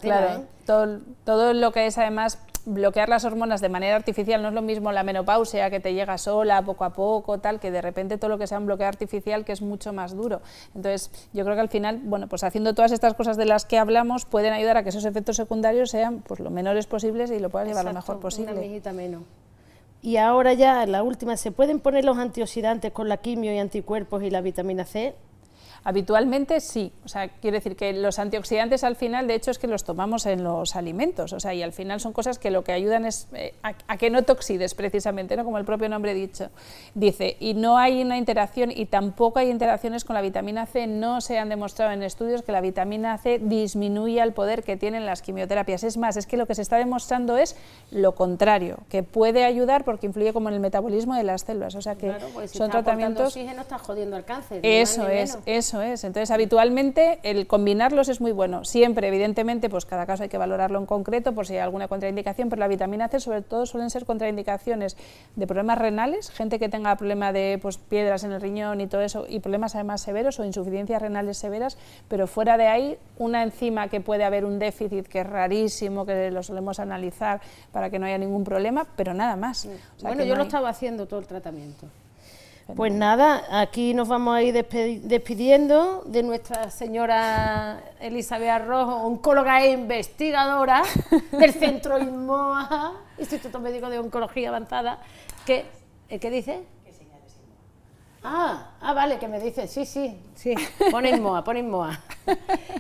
B: todo lo que es además bloquear las hormonas de manera artificial, no es lo mismo la menopausia, que te llega sola, poco a poco, tal, que de repente todo lo que sea un bloqueo artificial, que es mucho más duro. Entonces, yo creo que al final, bueno, pues haciendo todas estas cosas de las que hablamos, pueden ayudar a que esos efectos secundarios sean pues lo menores posibles y lo puedas llevar lo mejor posible.
A: Una mijita menos. Y ahora ya, la última, ¿se pueden poner los antioxidantes con la quimio y anticuerpos y la vitamina C?
B: Habitualmente sí, o sea, quiere decir que los antioxidantes al final, de hecho, es que los tomamos en los alimentos, o sea, y al final son cosas que lo que ayudan es a que no te oxides precisamente, ¿no? Como el propio nombre dice, y no hay una interacción, y tampoco hay interacciones con la vitamina C. No se han demostrado en estudios que la vitamina C disminuya el poder que tienen las quimioterapias. Es más, es que lo que se está demostrando es lo contrario, que puede ayudar porque influye como en el metabolismo de las células, o sea que
A: claro, pues si
B: son tratamientos...
A: oxígeno, está jodiendo el cáncer.
B: Eso es. Entonces habitualmente el combinarlos es muy bueno, siempre evidentemente pues cada caso hay que valorarlo en concreto por si hay alguna contraindicación, pero la vitamina C sobre todo suelen ser contraindicaciones de problemas renales, gente que tenga problema de pues, piedras en el riñón y todo eso, y problemas además severos o insuficiencias renales severas, pero fuera de ahí una enzima que puede haber un déficit que es rarísimo, que lo solemos analizar para que no haya ningún problema, pero nada más. O sea,
A: bueno, yo lo estaba haciendo todo el tratamiento. Pues nada, aquí nos vamos a ir despidiendo de nuestra señora Elizabeth Arrojo, oncóloga e investigadora del Centro INMOA, Instituto Médico de Oncología Avanzada, que, ¿qué dice?
C: Que señales
A: Vale, que me dice, sí, pone INMOA.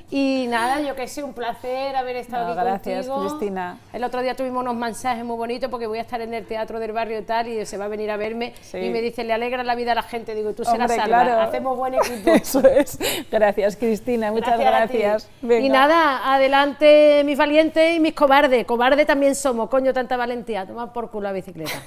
A: Y nada, yo que sé, un placer haber estado aquí
B: gracias,
A: contigo.
B: Cristina.
A: El otro día tuvimos unos mensajes muy bonitos porque voy a estar en el teatro del barrio y tal, y se va a venir a verme, y me dice, le alegra la vida a la gente, digo, tú serás salva,
B: claro.
A: hacemos buen equipo.
B: Eso es. Gracias, Cristina, muchas gracias.
A: Y nada, adelante mis valientes y mis cobardes también somos, coño, tanta valentía, toma por culo la bicicleta.